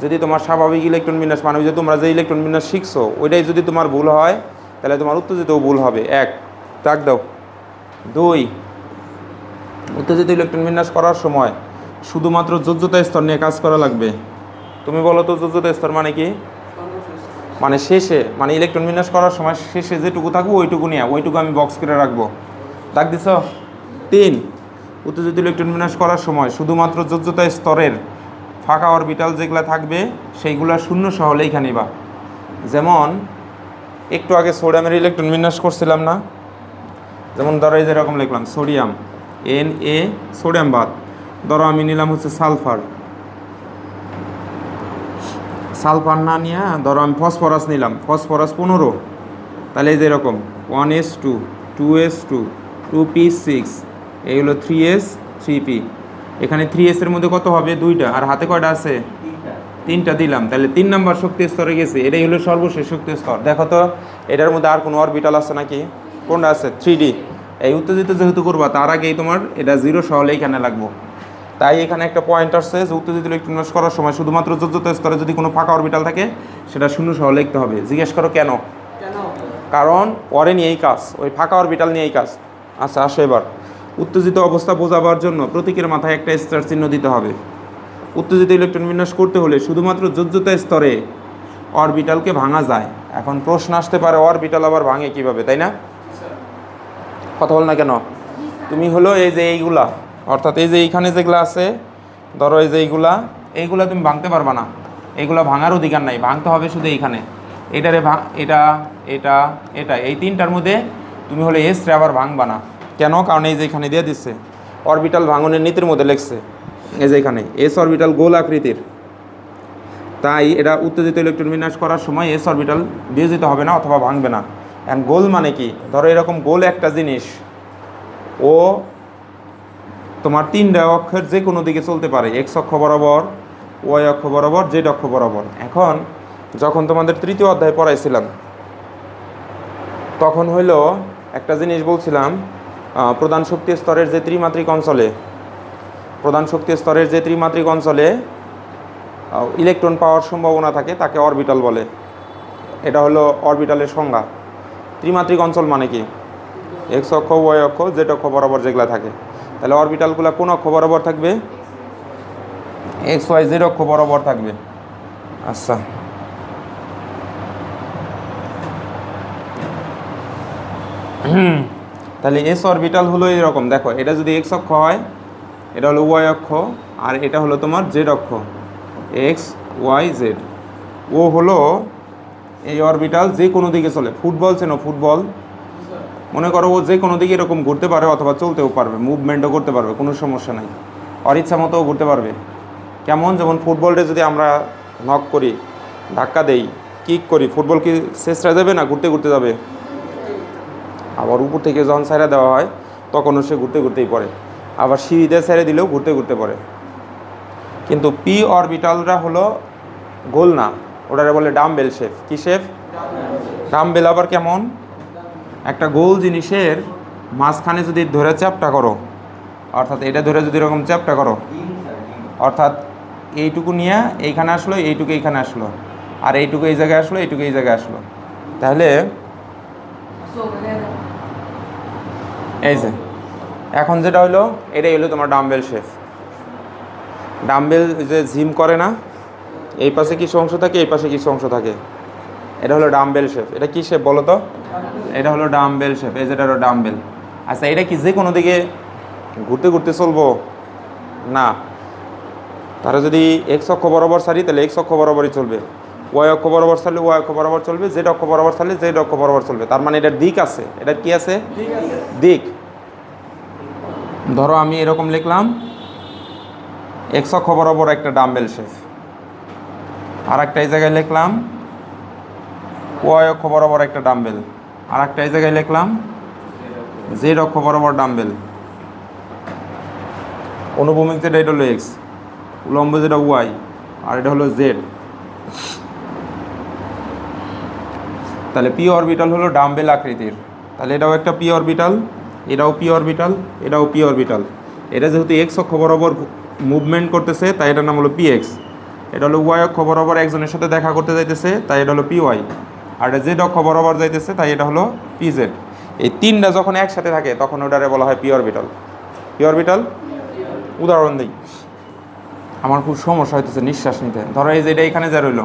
যদি তোমার স্বাভাবিক ইলেকট্রন বিন্যাস মানে যে তোমরা যে ইলেকট্রন বিন্যাস শিখছো ওইটাই যদি তোমার ভুল হয় তাহলে তোমার উত্তেজিতও ভুল হবে। 1 দাগ দাও। 2 উত্তেজিত ইলেকট্রন বিন্যাস করার সময় শুধুমাত্র যোজ্যতা স্তর নিয়ে কাজ করা লাগবে। তুমি বলো তো যোজ্যতা স্তর মানে কি? মানে শেষে, মানে ইলেকট্রন বিন্যাস করার সময় শেষে যেটুকু থাকবো ওইটুকু নিয়ে, ওইটুকু আমি বক্স করে রাখবো। দাগ দিছ? 3 উত্তেজিত ইলেকট্রন বিন্যাস করার সময় শুধুমাত্র যোজ্যতা স্তরের ফাঁকা অরবিটাল যেগুলো থাকবে সেইগুলো শূন্য সহ লেখা নিবা। যেমন একটু আগে সোডিয়ামের ইলেকট্রন বিন্যাস করছিলাম না, যেমন ধরো এই যেরকম লিখলাম সোডিয়াম Na, সোডিয়াম বাদ, ধরো আমি নিলাম হচ্ছে সালফার না নিয়ে ধরো আমি ফসফরাস নিলাম, ফসফরাস 15, তাহলে এই যে এরকম 1s2 2s2 2p6, এইগুলো 3s 3p। এখানে 3s এর মধ্যে কত হবে? 2টা, আর হাতে কয়টা আছে? 3টা দিলাম, তাহলে 3 নাম্বার শক্তি স্তরে গেছে। এটাই হলো সর্বশেষ শক্তি স্তর। দেখো তো এটার মধ্যে আর কোনো অরবিটাল আছে নাকি? কোনটা আছে? 3D। এই উত্তেজিত যেহেতু করবা তার আগেই তোমার এটা 0 সহ এখানে লাগবো। তাই এখানে একটা পয়েন্ট আসছে যে উত্তেজিত ইলেকট্রন বিন্যাস করার সময় শুধুমাত্র যোজ্যতা স্তরে যদি কোনো ফাঁকা অরবিটাল থাকে সেটা শূন্য সহ লিখতে হবে। জিজ্ঞেস করো কেন? কারণ পরে নিয়েই কাজ, ওই ফাঁকা অরবিটাল নিয়েই কাজ। আচ্ছা আসো এবার উত্তেজিত অবস্থা বোঝাবার জন্য প্রতীকের মাথায় একটা স্টার চিহ্ন দিতে হবে। উত্তেজিত ইলেকট্রন বিন্যাস করতে হলে শুধুমাত্র যোজ্যতা স্তরে অরবিটালকে ভাঙা যায়। এখন প্রশ্ন আসতে পারে অরবিটাল আবার ভাঙে কিভাবে, তাই না? কথা বল না কেন? তুমি হলো এই যে এইগুলা, অর্থাৎ এই যে এইখানে যেগুলো আছে, ধরো এই যে এইগুলা তুমি ভাঙতে পারবা না, এইগুলা ভাঙার অধিকার নাই। ভাঙতে হবে শুধু এইখানে, এটারে এটা এটা এটা এই 3টার মধ্যে তুমি হলে এস রে আবার ভাঙবা না। কেন? কারণ এই যে এখানে দিয়ে দিচ্ছে অরবিটাল ভাঙনের নীতির মধ্যে লিখছে, এই যে এখানে এস অরবিটাল গোল আকৃতির, তাই এটা উত্তেজিত ইলেকট্রন বিন্যাস করার সময় এস অরবিটাল বিয়োজিত হবে না অথবা ভাঙবে না। অ্যান্ড গোল মানে কি? ধরো এরকম গোল একটা জিনিস, ও তোমার 3টা অক্ষের যে কোনো দিকে চলতে পারে, এক্স অক্ষ বরাবর, ওয়াই অক্ষ বরাবর, জেড অক্ষ বরাবর। এখন যখন তোমাদের 3য় অধ্যায় পড়াইছিলাম তখন হইলো একটা জিনিস বলছিলাম, প্রধান শক্তি স্তরের যে ত্রিমাত্রিক অঞ্চলে ইলেকট্রন পাওয়ার সম্ভাবনা থাকে তাকে অরবিটাল বলে। এটা হলো অরবিটালের সংজ্ঞা। ত্রিমাত্রিক অঞ্চল মানে কি? এক্স অক্ষ, ওয়াই অক্ষ, জেড অক্ষ বরাবর যেগুলো থাকে। তাহলে অরবিটালগুলো কোন অক্ষ বরাবর থাকবে? এক্স ওয়াই জেড অক্ষ বরাবর থাকবে। আচ্ছা, তাহলে এস অরবিটাল হলো এরকম, দেখো এটা যদি এক্স অক্ষ হয়, এটা হলো ওয়াই অক্ষ, আর এটা হলো তোমার জেড অক্ষ, এক্স ওয়াই জেড। ও হলো এই অরবিটাল যে কোনো দিকে চলে। ফুটবল চেনো? ফুটবল মনে করো ও যে কোনো দিকে এরকম ঘুরতে পারে অথবা চলতেও পারবে, মুভমেন্টও করতে পারবে, কোনো সমস্যা নাই, ওর ইচ্ছা মতোও ঘুরতে পারবে। কেমন? যেমন ফুটবলটা যদি আমরা নক করি, ধাক্কা দেই, কিক করি, ফুটবল কি শেষরা যাবে না ঘুরতে ঘুরতে যাবে? আবার উপর থেকে যখন ছেড়ে দেওয়া হয় তখনও সে ঘুরতে ঘুরতেই পড়ে, আবার সিঁড়িতে ছেড়ে দিলেও ঘুরতে ঘুরতে পড়ে। কিন্তু পি অরবিটালরা হলো গোল না, ওটারে বলে ডাম্বেল শেপ। কি শেপ? ডাম্বেল। আবার কেমন? একটা গোল জিনিসের মাঝখানে যদি ধরে চ্যাপটা করো, অর্থাৎ এটা ধরে যদি এরকম চ্যাপটা করো, অর্থাৎ এইটুকু নিয়ে এইখানে আসলো, এইটুকু এইখানে আসলো, আর এইটুকু এই জায়গায় আসলো, এইটুকু এই জায়গায় আসলো, তাহলে এই যে এখন যেটা হইলো এটাই হলো তোমার ডাম্বেল শেপ। ডাম্বেল যে জিম করে না, এই পাশে কিছু অংশ থাকে, এই পাশে কিছু অংশ থাকে, এটা হলো ডাম্বেল শেপ। এটা কি শেপ বলো তো? এটা হলো ডাম্বেল শেপ। এই যেটা হলো ডাম্বেল। আচ্ছা, এটা কি যে কোনো দিকে ঘুরতে ঘুরতে চলবো? না। তারা যদি এক্স অক্ষ বরাবর সারি তাহলে এক্স অক্ষ বরাবরই চলবে, ওয়াই অক্ষ বরাবর সারলে ওয়াই অক্ষ বরাবর চলবে, জেড অক্ষ বরাবর সারলে জেড অক্ষ বরাবর চলবে। তার মানে এটার দিক আছে। এটার কি আছে? দিক। ধরো আমি এরকম লিখলাম, এক্স অক্ষ বরাবর একটা ডাম্বেল শেপ, আর একটা এই জায়গায় লিখলাম ওয়াই অক্ষ বরাবর একটা ডাম্বেল, আর একটা এই জায়গায় লিখলাম জেড অক্ষ বরাবর ডাম্বেল। অনুভূমিক যেটা এটা হলো এক্স, উলম্ব যেটা ওয়াই, আর এটা হলো জেড। তাহলে পি অরবিটাল হলো ডাম্বেল আকৃতির। তাহলে এটাও একটা পি অরবিটাল, এটাও পি অরবিটাল, এটাও পি অরবিটাল। এটা যেহেতু এক্স অক্ষ বরাবর মুভমেন্ট করতেছে তাই এটার নাম হলো পি এক্স। এটা হলো ওয়াই অক্ষ বরাবর একজনের সাথে দেখা করতে যাইতেছে তাই এটা হলো পি ওয়াই। আর এটা জেড অক্ষ বরাবর যাইতেছে তাই এটা হলো পি জেড। এই তিনটা যখন একসাথে থাকে তখন ওটারে বলা হয় পি অরবিটাল। P orbital. উদাহরণ দিই, আমার খুব সমস্যা হইতেছে নিঃশ্বাস নিতে। ধরো এই যে এটা এখানে যা রইল,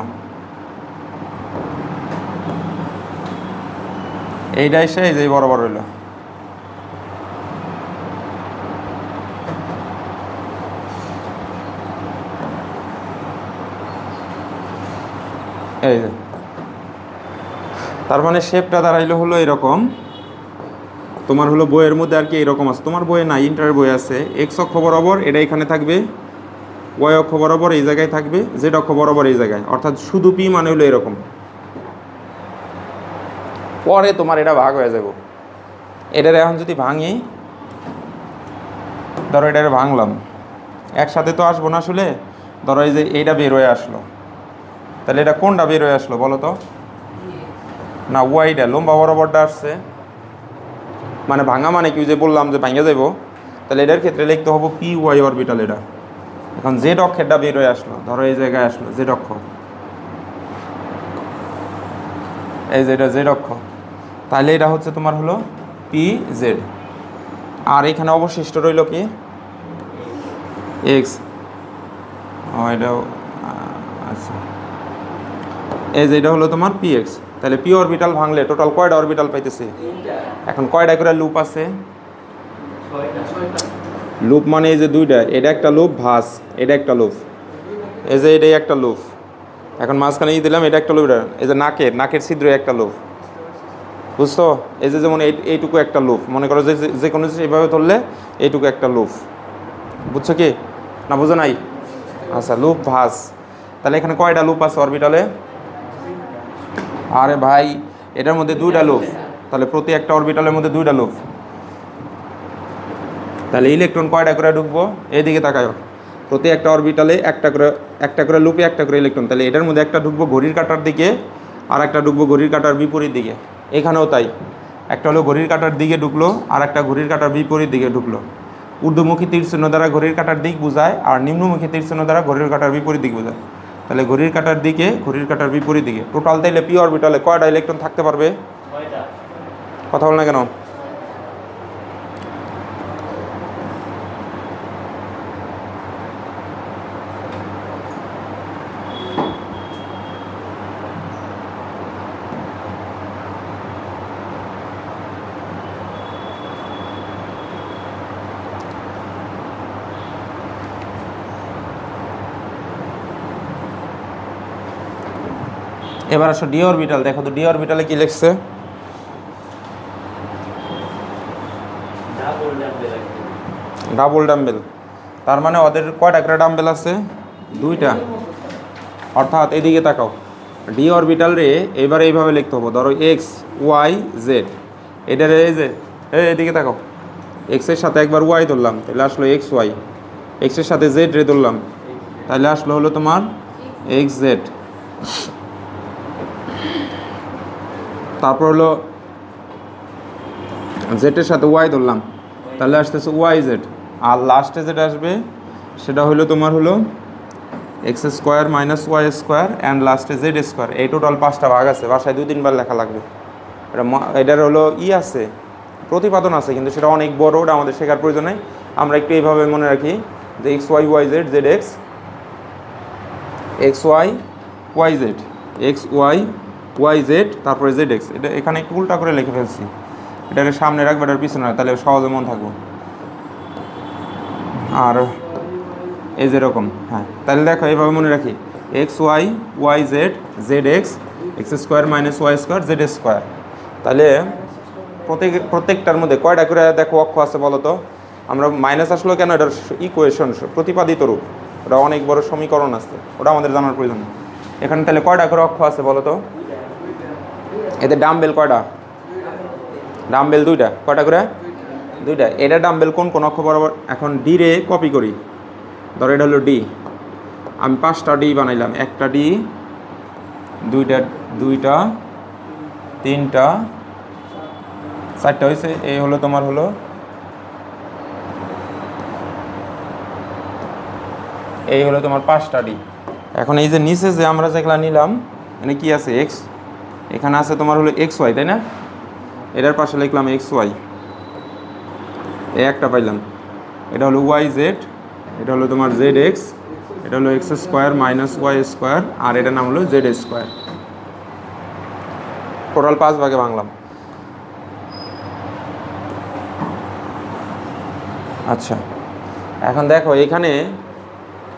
এইটা এসে এই যে বরাবর রইল, এই যে, তার মানে শেপটা দাঁড়াইলো হলো এরকম। তোমার হলো বইয়ের মধ্যে আর কি এরকম আছে, তোমার বইয়ে না, ইন্টারের বই আছে। এক্স অক্ষ বরাবর এটা এখানে থাকবে, ওয়াই অক্ষ বরাবর এই জায়গায় থাকবে, জেড অক্ষ বরাবর এই জায়গায়, অর্থাৎ শুধু পি মানে হলো এরকম। পরে তোমার এটা ভাগ হয়ে যাব। এটার এখন যদি ভাঙি, ধরো এটারে ভাঙলাম, একসাথে তো আসবো না আসলে। ধরো এই যে এইটা বের হয়ে আসলো, তাহলে এটা কোনটা বের হয়ে আসলো বলো তো? না, ওয়াইটা লম্বা বরাবরটা আসছে, মানে ভাঙা মানে কি যে বললাম যে ভাঙে যাব, তাহলে এটার ক্ষেত্রে লিখতে হবে পি ওয়াই অরবিটাল এটা। এখন জেড অক্ষেরটা বের হয়ে আসলো, ধরো এই জায়গায় আসলো জেড অক্ষ, এই যে এটা জেড অক্ষ, তাহলে এটা হচ্ছে তোমার হলো পি জেড। আর এখানে অবশিষ্ট রইল কি? এক্স। এটাও আচ্ছা, এই যে এটা হলো তোমার পি এক্স। তাহলে পি অরবিটাল ভাঙলে টোটাল কয়টা অরবিটাল পাইতেছে? এখন কয়টা করে লুপ আছে? লুপ মানে এই যে দুইটা, এটা একটা লুপ ভাঁজ, এটা একটা লুপ, এই যে এটাই একটা লুপ। এখন মাঝখানে এই দিলাম, এটা একটা লুপ, এই যে নাকের ছিদ্র একটা লুপ, বুঝছো? এই যে যেমন এইটুকু একটা লুপ, মনে করো যে কোনো জিনিস এইভাবে ধরলে এইটুকু একটা লুপ, বুঝছো কি না? বুঝো নাই? আচ্ছা, লুপ ভাঁজ। তাহলে এখানে কয়টা লুপ আছে অরবিটালে? আরে ভাই, এটার মধ্যে দুইটা লুপ, তাহলে প্রতি একটা অরবিটালের মধ্যে দুইটা লুপ। তাহলে ইলেকট্রন কয়টা করে ঢুকবো? এইদিকে তাকায়, প্রতি একটা অরবিটালে একটা করে লুপে একটা করে ইলেকট্রন। তাহলে এটার মধ্যে একটা ঢুকবো ঘড়ির কাঁটার দিকে, আর একটা ঢুকবো ঘড়ির কাঁটার বিপরীত দিকে। এখানেও তাই, একটা হলো ঘড়ির কাঁটার দিকে ঢুকলো, আর একটা ঘড়ির কাঁটার বিপরীত দিকে ঢুকলো। ঊর্ধ্বমুখী তীর চিহ্ন দ্বারা ঘড়ির কাঁটার দিক বোঝায়, আর নিম্নমুখী তীর চিহ্ন দ্বারা ঘড়ির কাঁটার বিপরীত দিক বোঝায়। তাহলে ঘড়ির কাঁটার দিকে, ঘড়ির কাঁটার বিপরীত দিকে। টোটাল তাইলে পি অরবিটালে কয়টা ইলেকট্রন থাকতে পারবে? কথা বল না কেন? এবার আসো ডি অরবিটাল, দেখো তো ডি অরবিটালে কি লিখছে? Double dumbbell. তার মানে ওদের কয়টা করে ডাম্বেল আছে? দুইটা। অর্থাৎ এদিকে তাকাও, ডি অরবিটাল রে এবার এইভাবে লিখতে হবে, ধরো এক্স ওয়াই জেড, এটার এই যে এদিকে তাকাও, এক্সের সাথে একবার ওয়াই ধরলাম তাহলে আসলো এক্স ওয়াই, এক্সের সাথে জেড রে ধরলাম তাহলে আসলো হলো তোমার এক্স জেড। তারপর হলো জেডের সাথে ওয়াই ধরলাম তাহলে আসতেছে ওয়াই জেড। আর লাস্টে যেটা আসবে সেটা হলো তোমার হলো x square minus Y square and লাস্টে জেড স্কোয়ার। এই টোটাল 5টা ভাগ আছে, বাসায় 2-3 বার লেখা লাগবে। এটার হলো আছে, প্রতিপাদন আছে, কিন্তু সেটা অনেক বড়, ওটা আমাদের শেখার প্রয়োজন নেই। আমরা একটু এইভাবে মনে রাখি যে X Y Y Z, Z X, X Y Y Z, X Y Y Z, তারপরে জেড এক্স। এটা এখানে একটু উল্টা করে লিখে ফেলছি, এটাকে সামনে রাখবে, এটার পিছনে রাখবে, তাহলে সহজে মনে থাকবো। আর এই যেরকম, হ্যাঁ, তাহলে দেখো এইভাবে মনে রাখি X Y Y Z, Z X, X square minus Y square, Z square. তাহলে প্রত্যেকটার মধ্যে কয়টা করে দেখো অক্ষ আছে বলো তো? আমরা মাইনাস আসলো কেন? এটার ইকুয়েশন, প্রতিপাদিত রূপ, ওটা অনেক বড় সমীকরণ আছে, ওটা আমাদের জানার প্রয়োজন। এখানে তাহলে কয়টা করে অক্ষ আছে বলো তো? এদের ডাম্বেল কয়টা? ডাম্বেল দুইটা। কয়টা করে? দুইটা। এটা ডাম্বেল কোন কোন অক্ষ বরাবর? এখন ডি রে কপি করি, ধরো এটা হলো ডি, আমি 5টা ডি বানাইলাম, একটা ডি, দুইটা, 3টা, 4টা হয়েছে। এই হলো তোমার হলো এই হলো তোমার 5টা ডি। এখন এই যে নিচে যে আমরা যেগুলা নিলাম, মানে কি আছে? এক্স, এখানে আছে তোমার হলো এক্স ওয়াই, তাই না? এটার পাশে লিখলাম এক্স ওয়াই, এই একটা পাইলাম। এটা হলো ওয়াই জেড, এটা হলো তোমার জেড এক্স, এটা হলো x square minus Y square, আর এটার নাম হলো জেড স্কোয়ার। টোটাল 5 ভাগে ভাঙলাম। আচ্ছা, এখন দেখো এখানে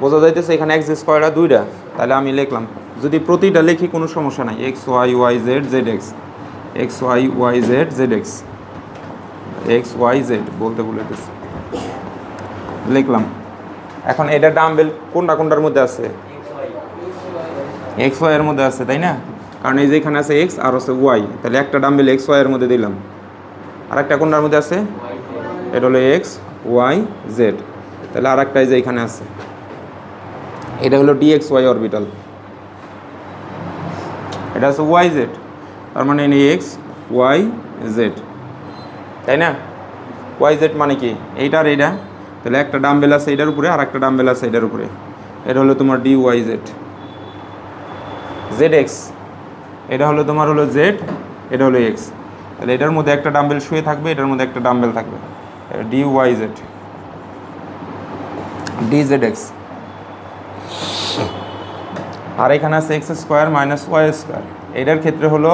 বোঝা যাইতেছে এখানে এক্স স্কোয়ারটা দুইটা, তাহলে আমি লিখলাম, যদি প্রতিটা লিখি কোনো সমস্যা নাই, X Y Y Z, Z X, X Y Y Z, Z X, X Y Z বলতে বলেতেছি, লিখলাম। এখন এটা ডাম্বেল কোনটা কোনটার মধ্যে আছে? এক্স ওয়াই এর মধ্যে আছে, তাই না? কারণ এই যে এখানে আছে এক্স আর আছে ওয়াই, তাহলে একটা ডাম্বেল এক্স ওয়াই এর মধ্যে দিলাম। আর একটা কোনটার মধ্যে আছে? এটা হলো এক্স ওয়াই জেড, তাহলে আর একটা এই যে এখানে আছে, এটা হলো ডি এক্স ওয়াই অরবিটাল, এটা আছে ওয়াই জেড, তার মানে এক্স ওয়াই জেড, তাই না? ওয়াই জেড মানে কি? এইটা আর এইটা, তাহলে একটা ডাম্বেল আছে এটার উপরে আর একটা ডাম্বেল আছে এটার উপরে, এটা হলো তোমার D Y Z. Z x, এটা হলো তোমার হলো জেড, এটা হলো এক্স, তাহলে এটার মধ্যে একটা ডাম্বেল শুয়ে থাকবে, এটার মধ্যে একটা ডাম্বেল থাকবে, d Y z, d z x. আর এখানে আছে x square minus Y square. এটার ক্ষেত্রে হলো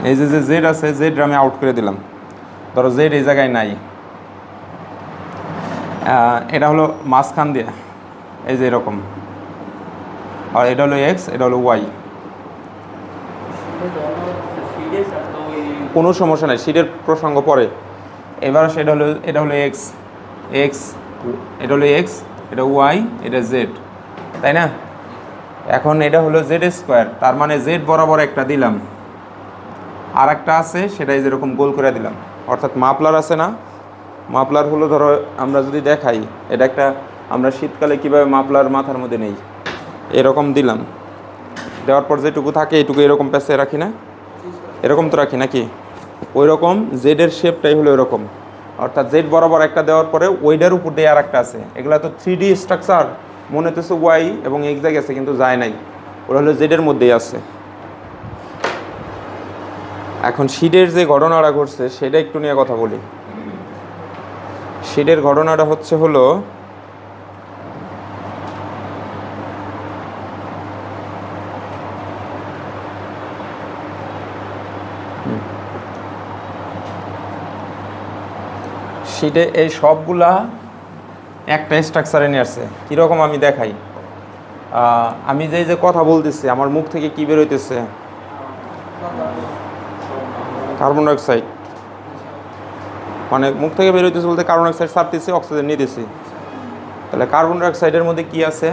এই যে যে জেড আছে, জেড আমি আউট করে দিলাম, ধরো জেড এই জায়গায় নাই, এটা হলো মাঝখান দিয়ে এই যে এরকম, আর এটা হলো এক্স, এটা হলো ওয়াই, কোনো সমস্যা নাই, সিটের প্রসঙ্গ পরে। এবার সেটা হলো, এটা হলো এক্স, এক্স, এটা হলো এক্স, এটা ওয়াই, এটা জেড, তাই না? এখন এটা হলো জেড স্কোয়ার, তার মানে জেড বরাবর একটা দিলাম, আর একটা আছে সেটাই যেরকম গোল করে দিলাম, অর্থাৎ মাপলার আছে না? মাপলার হলো ধরো আমরা যদি দেখাই, এটা একটা, আমরা শীতকালে কীভাবে মাপলার মাথার মধ্যে নেই, এরকম দিলাম, দেওয়ার পর যেটুকু থাকে এইটুকু এরকম পেঁচে রাখি না? এরকম তো রাখি নাকি? ওই রকম জেডের শেপটাই হলো এরকম, অর্থাৎ জেড বরাবর একটা দেওয়ার পরে ওইটার উপর দিয়ে আর একটা আছে। এগুলো তো 3D স্ট্রাকচার, মনে হতেছে ওয়াই এবং এক্স জায়গায় আছে কিন্তু যায় নাই, ওরা হলো জেডের মধ্যেই আছে। এখন শিডের যে ঘটনাটা ঘটছে সেটা একটু নিয়ে কথা বলি। শিডের ঘটনাটা হচ্ছে হলো, শিটে এই সবগুলা একটা স্ট্রাকচারে নিয়ে আসছে। কীরকম আমি দেখাই, আমি যে কথা বলতেছি আমার মুখ থেকে কি বের হইতেছে? Carbon dioxide. মানে মুখ থেকে বের হইতেছে বলতে কার্বন ডাইঅক্সাইড ছাড়তেছি, অক্সিজেন নিতেছি। তাহলে কার্বন ডাইঅক্সাইডের মধ্যে কি আছে?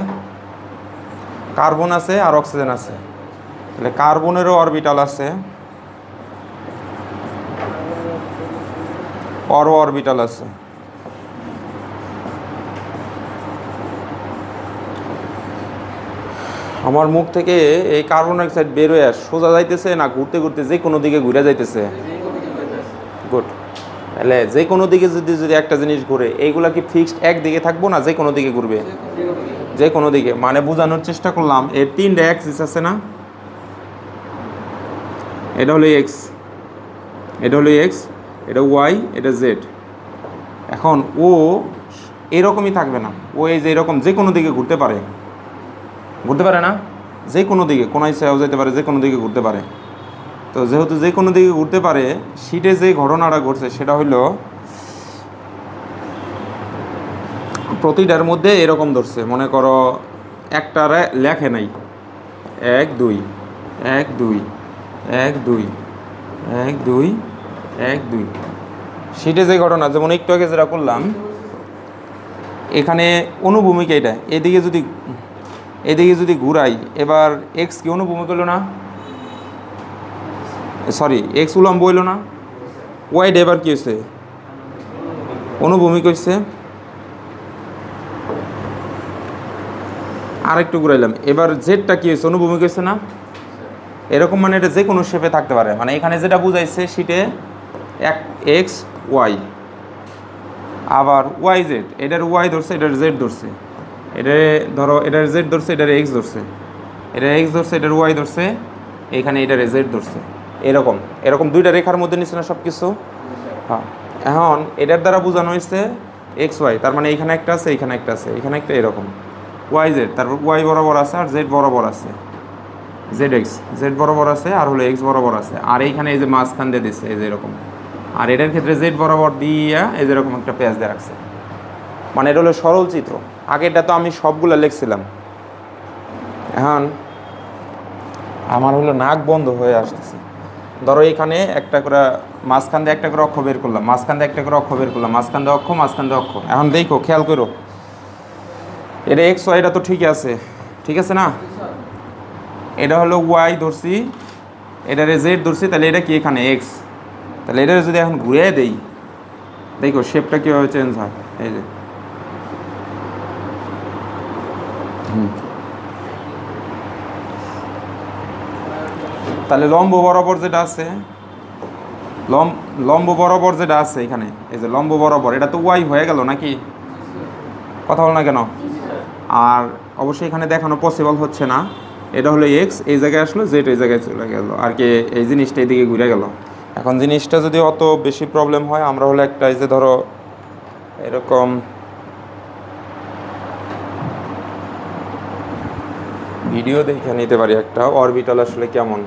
কার্বন আছে আর অক্সিজেন আছে। তাহলে কার্বনেরও অরবিটাল আছে, অরবিটাল আছে। আমার মুখ থেকে এই কার্বন ডাইঅক্সাইড বের হয়ে সোজা যাইতেছে না ঘুরতে ঘুরতে যে কোনো দিকে ঘুরে যাইতেছে? গুড। তাহলে যে কোনো দিকে যদি একটা জিনিস ঘুরে, এইগুলা কি ফিক্সড একদিকে থাকবো না যে কোনো দিকে ঘুরবে? যে কোনো দিকে। মানে বোঝানোর চেষ্টা করলাম, এর 3টা অ্যাক্সিস আছে না? এটা হলো এক্স, এটা হলো এক্স, এটা ওয়াই, এটা জেড। এখন ও এরকমই থাকবে না, ও এই যে এরকম যে কোনো দিকে ঘুরতে পারে, ঘুরতে পারে না? যে কোনো দিকে, কোনো ইচ্ছাও যেতে পারে, যে কোনো দিকে ঘুরতে পারে। তো যেহেতু যে কোনো দিকে ঘুরতে পারে, শীটে যে ঘটনাটা ঘটছে সেটা হলো প্রতিটার মধ্যে এরকম ধরছে। মনে করো একটা লেখে নাই 1 2 1 2 1 2 1 2 1 2। শীটে যে ঘটনা, যেমন একটু আগে যেটা করলাম, এখানে অনুভূমিকা এটা এদিকে যদি ঘুরাই, এবার এক্স কি অনুভূমিক হইল না? সরি, এক্স উলম্ব হইল না? ওয়াইড এবার কি হয়েছে? অনুভূমিক হয়েছে। আর একটু ঘুরাইলাম, এবার জেডটা কি হয়েছে? অনুভূমিক হয়েছে না? এরকম মানে এটা যে কোনো শেপে থাকতে পারে। মানে এখানে যেটা বুঝাইছে শীটে এক্স ওয়াই, আবার ওয়াই জেড, এটার ওয়াই ধরছে, এটার জেড ধরছে, এটা ধরো এটার জেড ধরছে, এটার এক্স ধরছে, এটার এক্স ধরছে, এটার ওয়াই ধরছে, এখানে এটার জেড ধরছে। এরকম এরকম দুইটা রেখার মধ্যে নিচ্ছে না সব কিছু? হ্যাঁ। এখন এটার দ্বারা বোঝানো হয়েছে এক্স ওয়াই, তার মানে এখানে একটা আছে, এখানে একটা আছে, এখানে একটা, এরকম ওয়াই জেড, তারপর ওয়াই বরাবর আছে আর জেড বরাবর আছে, জেড এক্স, জেড বরাবর আছে আর হলো এক্স বরাবর আছে। আর এইখানে এই যে মাঝখান দিয়ে দিচ্ছে এই যে এরকম। আর এটার ক্ষেত্রে জেড বরাবর দিয়া এই যেরকম একটা পেঁয়াজ দিয়ে রাখছে। মানে এটা হলো সরল চিত্র। আগেরটা তো আমি সবগুলো লিখছিলাম। এখন আমার হলো নাক বন্ধ হয়ে আসতেছে। ধরো এখানে একটা করে মাঝখান দিয়ে একটা করে অক্ষ বের করলাম, মাঝখান দিয়ে একটা করে অক্ষ বের করলাম, মাঝখান দিয়ে অক্ষ, মাঝখান দিয়ে অক্ষ। এখন দেখো, খেয়াল করো, এটা এক্স ওয়াই, এটা তো ঠিকই আছে, ঠিক আছে না? এটা হলো ওয়াই ধরছি, এটার জেড ধরছি, তাহলে এটা কি এখানে এক্স। তাহলে এটা যদি এখন ঘুরে দেই, দেখো শেপটা কীভাবে চেঞ্জ হয়। এই যে তাহলে লম্ব বরাবর যেটা আছে, লম্ব বরাবর যেটা আছে এখানে, এই যে লম্ব বরাবর, এটা তো ওয়াই হয়ে গেল নাকি? কথা বল না কেন? আর অবশ্যই এখানে দেখানো পসিবল হচ্ছে না। এটা হলো এক্স, এই জায়গায় আসলো, জেড এই জায়গায় চলে গেল, আর কি এই জিনিসটা এইদিকে ঘুরে গেল। এখন জিনিসটা যদি অত বেশি প্রবলেম হয়, আমরা হলো একটা এই যে ধরো এরকম ভিডিও দেখে নিতে পারি একটা অরবিটাল আসলে কেমন।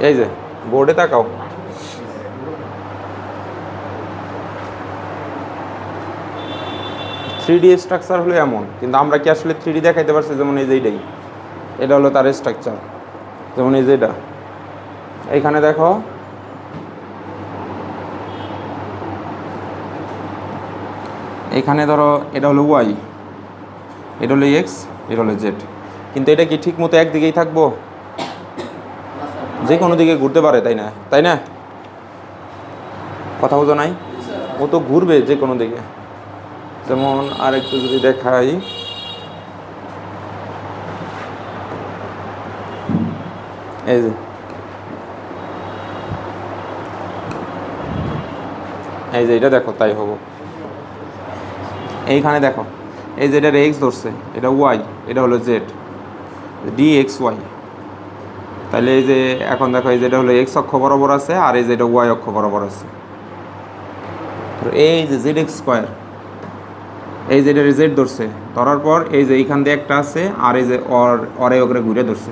এই যে বোর্ডে তাকাও, থ্রিডি স্ট্রাকচার হলো এমন, কিন্তু আমরা কি আসলে থ্রিডি দেখাইতে পারছি? যেমন এই যে এইটাই, এটা হলো তার স্ট্রাকচার। যেমন এই যে এটা, এইখানে দেখো এখানে ধরো এটা হলো ওয়াই, এটা হলো এক্স, এটা হলো জেড, কিন্তু এটা কি ঠিক মতো একদিকেই থাকবো? যে কোনো দিকে ঘুরতে পারে, তাই না? তাই না? কথা বোঝো নাই? ও তো ঘুরবে যে কোনো দিকে। যেমন আর একটু যদি দেখাই, এই যে এটা দেখো, তাই হবো। এইখানে দেখো, এই যে এটা এক্স ধরছে, এটা ওয়াই, এটা হলো জেড, ডি এক্স ওয়াই। তাহলে এই যে এখন দেখো, এই যেটা হলো এক্স অক্ষ বরাবর আছে, আর এই যেটা ওয়াই অক্ষ বরাবর আছে। এই যে জেড এক্স স্কোয়ার, এই যে এটা জেড ধরছে, ধরার পর এই যে এইখান দিয়ে একটা আছে, আর এই যে অরে ওকে ঘুরে ধরছে,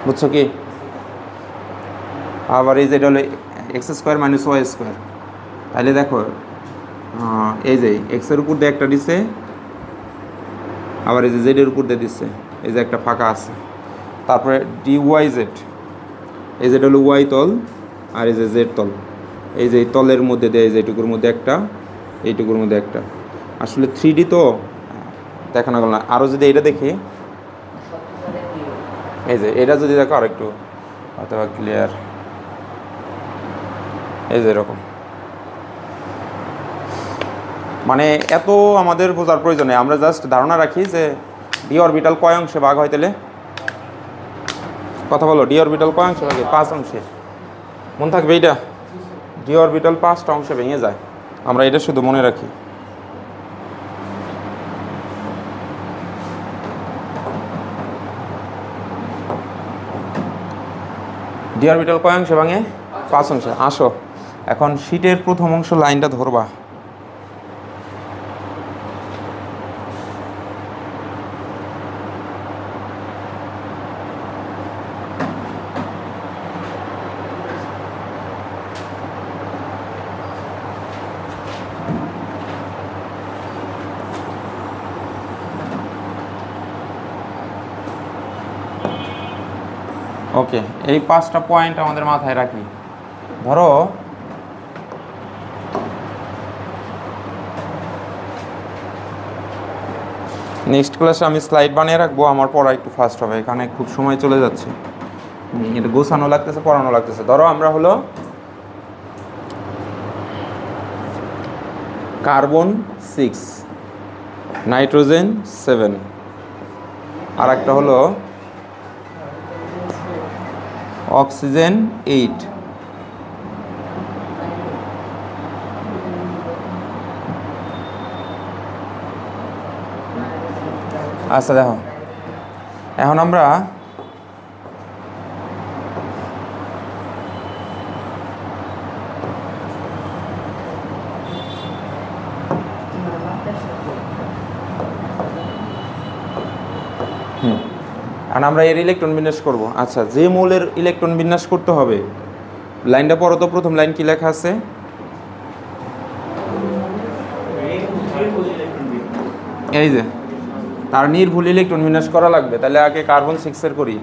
বুঝছো কি? আবার এই যে এটা হলো x square minus Y square. তাহলে দেখো এই যে এক্সের উপর দিয়ে একটা দিছে, আবার এই যে জেডের উপর দিয়ে দিচ্ছে, এই যে একটা ফাঁকা আছে। তারপরে ডি ওয়াই জেড, এই যেটা হলো ওয়াই তল, আর এই যে জেড তল, এই যে তলের মধ্যে দিয়ে এই যে এইটুকুর মধ্যে একটা, এইটুকুর মধ্যে একটা। আসলে 3D তো দেখানো গেল না। আরও যদি এটা দেখি, এই যে এটা যদি দেখো আর একটু অথবা ক্লিয়ার, এই যে এরকম। মানে এত আমাদের বোঝার প্রয়োজন নেই, আমরা জাস্ট ধারণা রাখি যে ডি অরবিটাল কয় অংশে ভাগ হয়। তাহলে কথা বলো, ডি অরবিটাল কয় অংশে ভাগে? 5 অংশে। মনে থাকবে এইটা, ডি অরবিটাল 5টা অংশে ভেঙে যায়। আমরা এটা শুধু মনে রাখি। ডি অরবিটাল কয় অংশে ভাঙে? 5 অংশে। আসো এখন শীটের প্রথম অংশ লাইনটা ধরবা। ওকে, এই 5টা পয়েন্ট আমাদের মাথায় রাখি। ধরো নেক্সট ক্লাসে আমি স্লাইড বানিয়ে রাখবো, আমার পড়া একটু ফাস্ট হবে, এখানে খুব সময় চলে যাচ্ছে, এটা গোছানো লাগতেছে, পড়ানো লাগতেছে। ধরো আমরা হলো কার্বন 6, নাইট্রোজেন 7, আর একটা হলো অক্সিজেন 8। আচ্ছা দেখো, এখন আমরা এর ইলেকট্রন বিন্যাস করব। আচ্ছা, যে মৌলের ইলেকট্রন বিন্যাস করতে হবে, লাইনটা পড়ো তো। প্রথম লাইন কি লেখা আছে? এই যে তার নির্ভুল ইলেকট্রন বিন্যাস করা লাগবে। তাহলে আগে কার্বন 6-এর করি।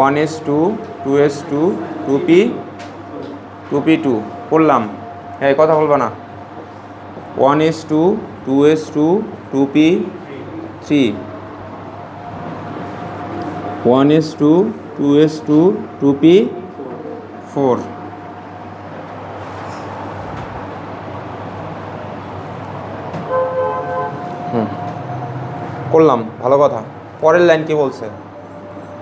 1s2 2s2 2p 2p2 করলাম। এই কথা বলবা না। 1s2 2s2 2p3 1s2 2s2 2p4। করলাম, ভালো কথা। পরের লাইন কি বলছে?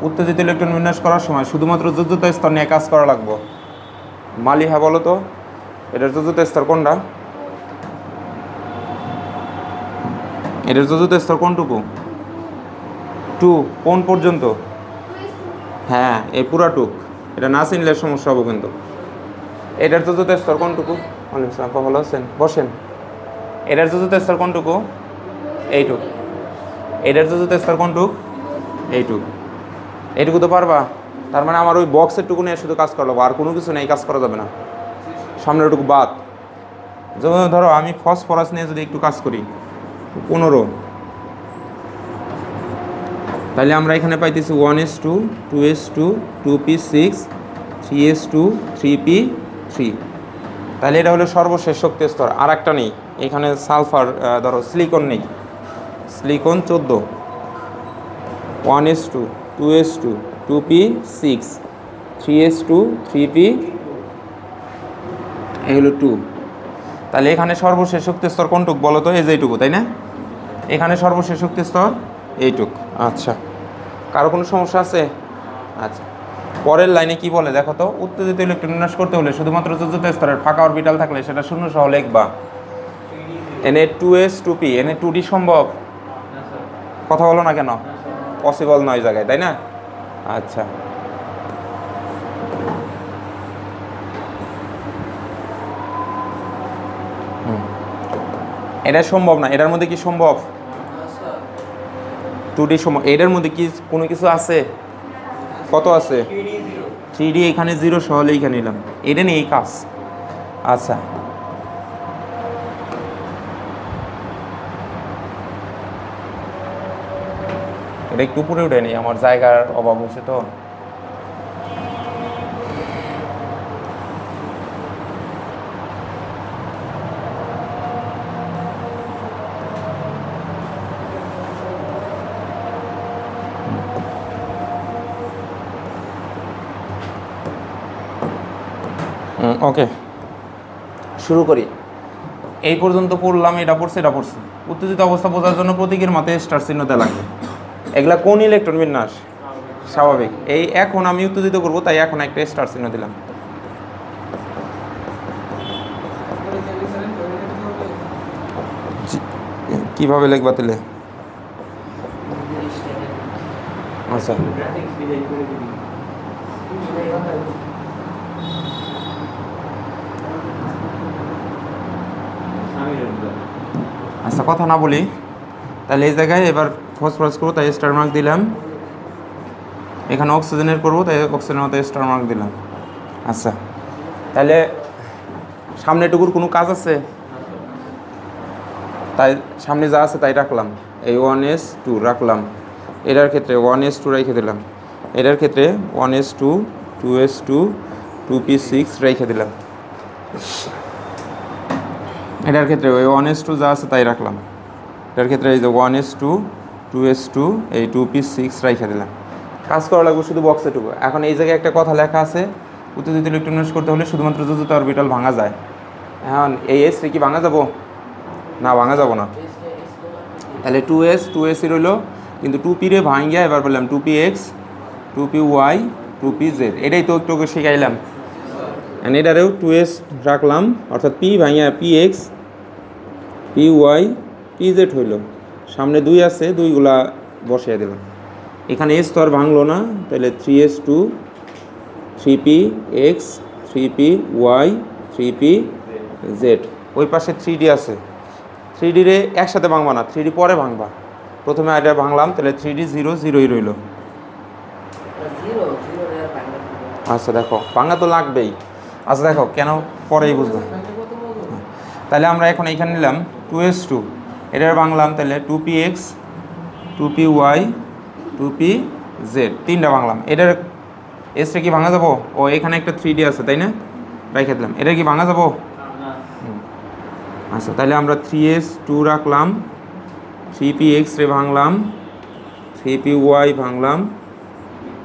উত্তেজিত ইলেকট্রন বিন্যাস করার সময় শুধুমাত্র যোজ্যতা স্তর নিয়ে কাজ করা লাগবে। মালিহা বলো তো, এটার যোজ্যতা স্তর কোনটা? এটার যোজ্যতা স্তর কোনটুকু? 2 কোন পর্যন্ত? হ্যাঁ, এই পুরাটুক। এটা না চিনলে সমস্যা হবে কিন্তু। এটার যোজ্যতা স্তর কোনটুকু? আপা ভালো আছেন? বসেন। এটার যোজ্যতা স্তর কোনটুকু? এইটুক। এটার যোজ্যতা স্তর কোনটুক? এইটুক। এইটুকু তো পারবা। তার মানে আমার ওই বক্সের টুকু নিয়ে শুধু কাজ করা লাগবে, আর কোনো কিছু নেই, কাজ করা যাবে না। সামনের ওটুকু বাদ। যেমন ধরো আমি ফসফরাস নিয়ে যদি একটু কাজ করি 15, তাহলে আমরা এখানে পাইতেছি 1s2 2s2 2p6 3s2 3p3। তাহলে এটা হলো সর্বশেষ শক্তি স্তর, আর একটা নেই এখানে। সালফার ধরো সিলিকন নেই, silicon 14, 1s2 2s2 2p6 3s2 3p এই হলো 2। তাহলে এখানে সর্বশেষ শক্তি স্তর কোনটুক বলো তো? এই যে এইটুকু, তাই না? এখানে সর্বশেষ শক্তি স্তর এইটুক। আচ্ছা, কারো কোনো সমস্যা আছে? আচ্ছা, পরের লাইনে কি বলে দেখো তো। উত্তেজিত ইলেকট্রন বিন্যাস করতে হলে শুধুমাত্র যোজ্যতা স্তরের ফাঁকা অরবিটাল থাকলে সেটা শূন্য সহ লিখবা। এনে 2s 2p, এনে 2d সম্ভব? কথা বলো না কেন? পসিবল নয় জায়গায়, তাই না? আচ্ছা, এটা সম্ভব না, এটার মধ্যে কি সম্ভব? 2D সম্ভব। এটার মধ্যে কি কোনো কিছু আছে? কত আছে? 3D এখানে 0 সহলে এখানে নিলাম, এটা নিয়ে এই কাজ। আচ্ছা এটা একটু উপরে উঠে নি, আমার জায়গার অভাব হচ্ছে তো। ওকে শুরু করি। এই পর্যন্ত পড়লাম, এটা পড়ছে এটা পড়ছে। উত্তেজিত অবস্থা বোঝার জন্য প্রতীকের মাথায় স্টার চিহ্ন দেওয়া লাগবে। এগুলা কোন ইলেকট্রন বিন্যাস? স্বাভাবিক। এই এখন আমি উত্তেজিত করব, তাই এখন একটা স্টার চিহ্ন দিলাম। কিভাবে লিখবা তাহলে? আচ্ছা আচ্ছা কথা না বলি, তাহলে এই জায়গায় এবার ফসফরাস করবো, তাই স্টার মার্ক দিলাম। এখানে অক্সিজেনের করবো, তাই অক্সিজেনের মতো স্টার মার্ক দিলাম। আচ্ছা তাহলে সামনেটুকুর কোনো কাজ আছে? তাই সামনে যা আছে তাই রাখলাম। এই 1s2 রাখলাম, এটার ক্ষেত্রে 1s2 রেখে দিলাম, এটার ক্ষেত্রে 1s2 2s2 2p6 রেখে দিলাম, এটার ক্ষেত্রে ওই 1s2 যা আছে তাই রাখলাম, এটার ক্ষেত্রে এই যে 1s2 2s2 এই 2p6 রেখে দিলাম। কাজ করা লাগবে শুধু বক্সেটুকু। এখন এই জায়গায় একটা কথা লেখা আছে, উত্তেজিত ইলেকট্রন বিন্যাস করতে হলে শুধুমাত্র যোজিত অরবিটাল ভাঙা যায়। এখন এই s কি ভাঙা যাব? না, ভাঙা যাব না। তাহলে 2s রইল, কিন্তু 2p রে ভাঙিয়া এবার বললাম 2px 2py 2pz, এটাই তো একটু শিখাইলাম। এটারেও 2s রাখলাম, অর্থাৎ p ভাঙিয়া px py pz হইল। সামনে 2 আছে, 2গুলা বসিয়ে দিলাম। এখানে s তো আর ভাঙলো না, তাহলে 3s2 3px 3py 3pz। ওই পাশে 3d আছে, 3d রে একসাথে ভাঙবা না, 3d পরে ভাঙবা। প্রথমে এটা ভাঙলাম, তাহলে 3d 0 0ই রইল। আচ্ছা দেখো ভাঙা তো লাগবেই। আচ্ছা দেখো কেন পরেই বুঝবো। তাহলে আমরা এখন এইখানে নিলাম 2s2, এটার ভাঙলাম, তাহলে 2px 2py 2pz, 3টা ভাঙলাম। এটার এসটা কি ভাঙা যাবো? ও এখানে একটা 3d আছে তাই না, রেখে দিলাম। এটা কি ভাঙা যাবো? আচ্ছা তাহলে আমরা 3s2 রাখলাম, 3px রে ভাঙলাম, 3py ভাঙলাম,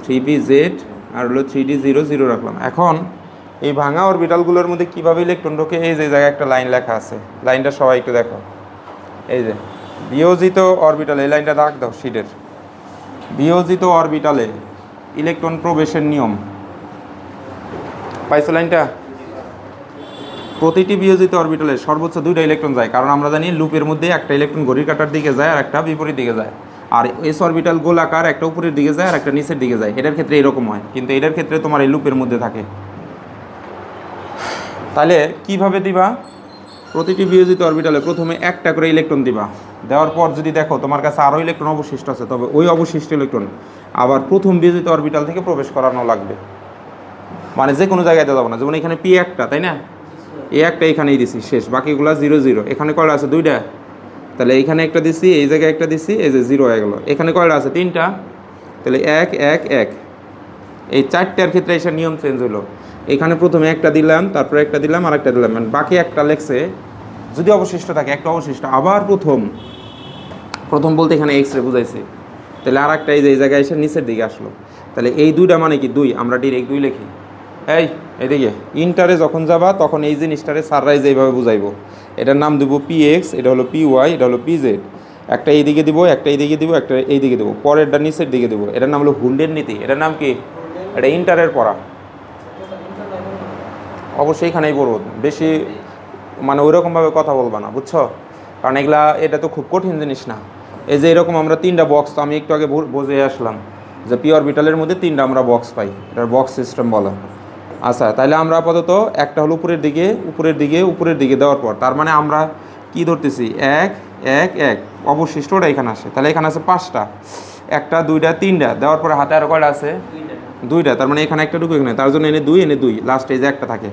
3pz আর হলো 3d 0 0 রাখলাম। এখন এই ভাঙা অরবিটালগুলোর মধ্যে কীভাবে ইলেকট্রন ঢোকে, এই যে জায়গায় একটা লাইন লেখা আছে, লাইনটা সবাই একটু দেখো। এই যে বিয়োজিত অরবিটালে, এই লাইনটা দাগ দাও শিটের। বিয়োজিত অরবিটালে ইলেকট্রন প্রবেশের নিয়ম পাইছো লাইনটা? প্রতিটি বিয়োজিত অরবিটালে সর্বোচ্চ 2টা ইলেকট্রন যায়, কারণ আমরা জানি লুপের মধ্যে একটা ইলেকট্রন ঘড়ির কাঁটার দিকে যায় আর একটা বিপরীত দিকে যায়। আর এস অরবিটাল গোলাকার, একটা উপরের দিকে যায় আর একটা নিচের দিকে যায়। এটার ক্ষেত্রে এরকম হয়, কিন্তু এটার ক্ষেত্রে তোমার এই লুপের মধ্যে থাকে। তাহলে কিভাবে দিবা? প্রতিটি বিয়োজিত অরবিটালে প্রথমে একটা করে ইলেকট্রন দিবা, দেওয়ার পর যদি দেখো তোমার কাছে আরও ইলেকট্রন অবশিষ্ট আছে, তবে ওই অবশিষ্ট ইলেকট্রন আবার প্রথম বিয়োজিত অরবিটাল থেকে প্রবেশ করানো লাগবে। মানে যে কোনো জায়গায় দেওয়া যাবে না। যেমন এখানে পি একটা, তাই না, এই একটা এখানেই দিছি, শেষ। বাকিগুলো 0 0। এখানে কয়টা আছে? 2টা। তাহলে এইখানে একটা দিছি, এই জায়গায় একটা দিছি, এই যে 0 হয়ে গেল। এখানে কয়টা আছে? 3টা। তাহলে 1 1 1। এই 4টার ক্ষেত্রে এসে নিয়ম চেঞ্জ হলো। এখানে প্রথমে একটা দিলাম, তারপরে একটা দিলাম, আর একটা দিলাম, মানে বাকি একটা লেখছে। যদি অবশিষ্ট থাকে, একটা অবশিষ্ট, আবার প্রথম বলতে এখানে এক্স রে বুঝাইছে। তাহলে আর একটা এই জায়গায় এসে নিচের দিকে আসলো। তাহলে এই 2টা মানে কি 2, আমরা ডিরেক্ট 2 লিখি। এদিকে ইন্টারে যখন যাবা তখন এই জিনিসটারে সাররাইজ এইভাবে বুঝাইবো। এটার নাম দেবো px, এটা হলো py, এটা হলো pz। একটা এইদিকে দিব, একটা এইদিকে দিব, একটা এইদিকে দেবো, পরেরটা নিচের দিকে দেবো। এটার নাম হলো হুন্ডের নীতি। এটার নাম কি? এটা ইন্টারের পড়া, অবশ্যই এখানেই পড়বো। বেশি মানে ওইরকমভাবে কথা বলবা না, বুঝছো? কারণ এটা তো খুব কঠিন জিনিস না। এই যে এরকম আমরা 3টা বক্স, তো আমি একটু আগে বুঝে আসলাম যে পি অরবিটালের মধ্যে 3টা আমরা বক্স পাই, এটার বক্স সিস্টেম বলা। আচ্ছা তাহলে আমরা আপাতত একটা হলো উপরের দিকে দেওয়ার পর, তার মানে আমরা কি ধরতেছি 1 1 1, অবশিষ্টটা এখানে আসে, তাহলে এখানে আছে 5টা, 1টা 2টা 3টা, দেওয়ার পরে হাতে আরও কয়টা আছে 2টা, তার মানে এখানে একটা ঢুকে, এখানে তার জন্য এনে 2 লাস্টে এই যে একটা থাকে।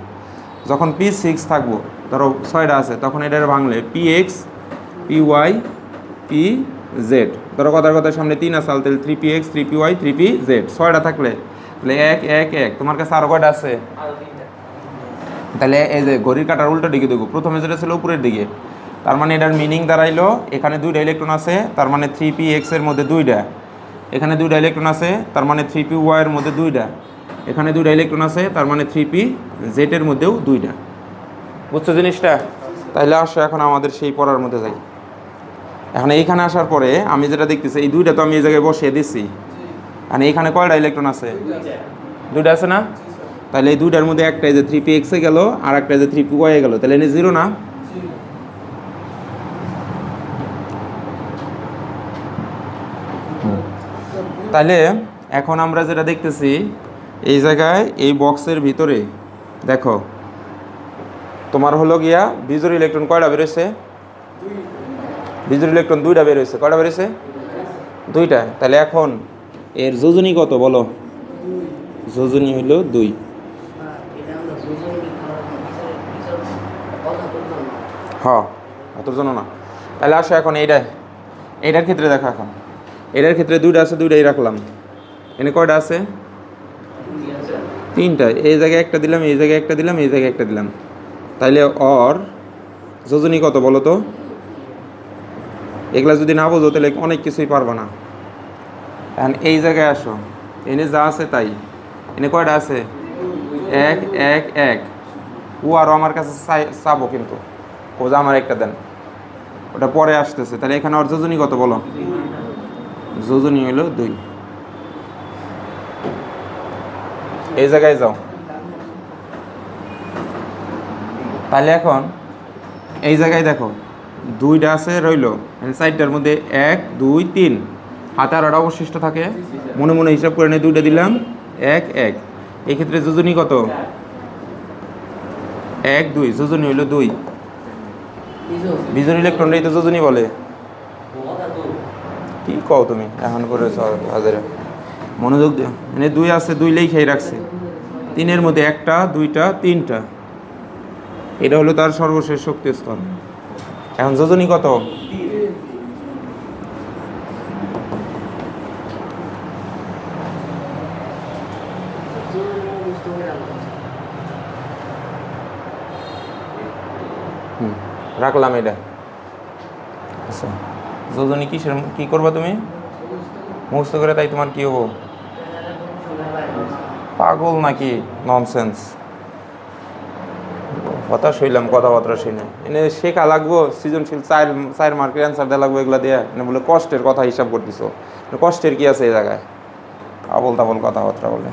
যখন P6 থাকবো, ধরো 6টা আছে, তখন এটা ভাঙলে PX PY PZ, ধরো কথার কথার সামনে 3 আছে, তাহলে 3PX 3PY 3PZ, 6টা থাকলে তাহলে 1 1 1, তোমার কাছে আরও কয়টা আছে? তাহলে এই যে ঘড়ির কাঁটার উল্টো দিকে দেখো, প্রথমে যেটা ছিল উপরের দিকে, তার মানে এটার মিনিং দাঁড়াইলো এখানে 2টা ইলেকট্রন আছে, তার মানে 3px এর মধ্যে 2টা, এখানে 2টা ইলেকট্রন আছে, তার মানে 3py এর মধ্যে 2টা, এখানে 2টা ইলেকট্রন আছে, তার মানে 3pz এর মধ্যেও 2টা। বুঝছো জিনিসটা? তাহলে আসো এখন আমাদের সেই পড়ার মধ্যে যাই। এখন এইখানে আসার পরে আমি যেটা দেখতেছি, এই 2টা তো আমি এই জায়গায় বসিয়ে দিচ্ছি, আর এইখানে কয়টা ইলেকট্রন আছে? 2টা আছে না? তাহলে এই 2টার মধ্যে একটা যে 3px এ গেল, আর একটা যে 3py এ গেল, তাহলে এনে 0 না? তাহলে এখন আমরা যেটা দেখতেছি, এই জায়গায় এই বক্সের ভিতরে দেখো তোমার হলো গিয়া বিজোড় ইলেকট্রন কয়টা বেরোচ্ছে? বিজোড় ইলেকট্রন 2টা বেরোচ্ছে। কয়টা বেরোচ্ছে? 2টা। তাহলে এখন এর যোজনী কত বলো? যোজনী হইল 2। হ্যাঁ, অতর জন্য না। তাহলে আসো এখন এইটার ক্ষেত্রে দেখো, এখন এটার ক্ষেত্রে 2টা আছে, 2টাই রাখলাম। এনে কয়টা আছে? 3টা। এই জায়গায় একটা দিলাম, এই জায়গায় একটা দিলাম, এই জায়গায় একটা দিলাম। তাইলে ওর যোজনী কত বলো তো? এগুলা যদি না বোঝো তাহলে অনেক কিছুই পারবো না। এখন এই জায়গায় আসো, এনে যা আছে তাই। এনে কয়টা আছে? 1 1 1। ও আরও আমার কাছে চাবো, কিন্তু ও যে আমার একটা দেন, ওটা পরে আসতেছে। তাহলে এখানে ওর যোজনী কত বলো? যোজনী হলো 2। এই জায়গায় যাও। তাহলে এখন এই জায়গায় দেখো 2টা আছে রইলো, 4টার মধ্যে 1 2 3, হাতে আর অবশিষ্ট থাকে, মনে মনে হিসাব করে নিয়ে 2টা দিলাম, 1 1। এই ক্ষেত্রে যোজনী কত? 1 2, যোজনী হইলো 2। বিজোড় ইলেকট্রনটাই তো যোজনী বলে। কি কও তুমি এখন করে হাজারে? মনোযোগ দিও। মানে 2 আছে, 2 লেখাই রাখছে, 3-এর মধ্যে 1টা 2টা 3টা, এটা হলো তার সর্বশেষ শক্তি স্তর। এখন যোজনী কত? রাখলাম এটা। আচ্ছা, যোজনী কিসের, কি করবা তুমি? মুখস্থ করে তাই তোমার কি হবো? পাগল নাকি? ননসেন্স কথা শুইলাম, কথাবার্তা শুনে এনে শেখা লাগবো। সৃজনশীল 4 মার্কের অ্যান্সার দেওয়া লাগবে এগুলা দিয়ে, এনে বলে কষ্টের কথা হিসাব করতেছো। কষ্টের কি আছে এই জায়গায়? আবল তাবল কথাবার্তা বলে।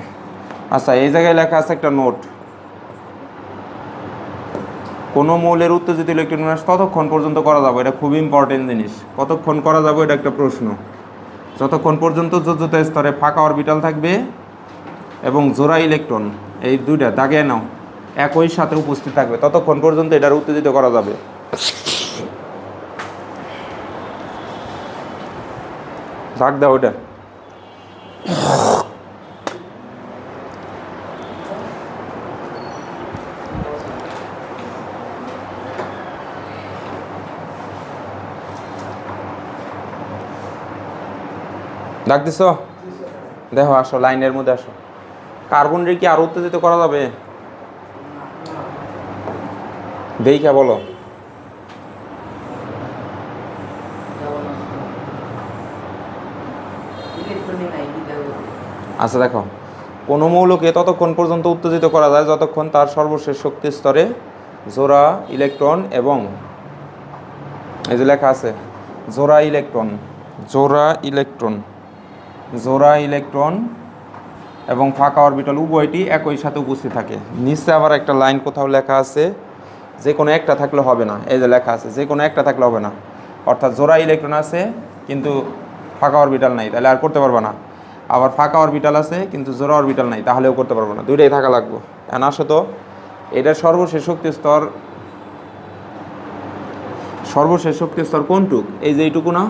আচ্ছা, এই জায়গায় লেখা আছে একটা নোট, কোনো মৌলের উত্তেজিত ইলেকট্রন বিন্যাস ততক্ষণ পর্যন্ত করা যাবে, এটা খুব ইম্পর্টেন্ট জিনিস। কতক্ষণ করা যাবে এটা একটা প্রশ্ন। যতক্ষণ পর্যন্ত যোজ্যতা স্তরে ফাঁকা অরবিটাল থাকবে এবং জোড়া ইলেকট্রন, এই 2টা দাগে নাও, একই সাথে উপস্থিত থাকবে, ততক্ষণ পর্যন্ত এটার উত্তেজিত করা যাবে। দাগ দাও ওটা। ডাক দিছ? দেখো, আসো লাইনের মধ্যে আসো। কার্বন রে কি আরো উত্তেজিত করা যাবে? দেখা বলো। আচ্ছা দেখো, কোনো মৌলকে ততক্ষণ পর্যন্ত উত্তেজিত করা যায় যতক্ষণ তার সর্বশেষ শক্তি স্তরে জোড়া ইলেকট্রন এবং এই যে লেখা আছে জোড়া ইলেকট্রন, জোড়া ইলেকট্রন, জোড়া ইলেকট্রন এবং ফাঁকা অরবিটাল উভয়টি একই সাথে উপস্থিত থাকে। নিচে আবার একটা লাইন কোথাও লেখা আছে যে কোনো একটা থাকলে হবে না। এই যে লেখা আছে যে কোনো একটা থাকলে হবে না, অর্থাৎ জোড়া ইলেকট্রন আছে কিন্তু ফাঁকা অরবিটাল নাই, তাহলে আর করতে পারবো না। আবার ফাঁকা অরবিটাল আছে কিন্তু জোড়া অরবিটাল নাই, তাহলেও করতে পারবো না। 2টাই থাকা লাগবে। এখন আসো তো, এটার সর্বশেষ শক্তি স্তর সর্বশেষ শক্তি স্তর কোনটুক? এই যে এইটুকু না?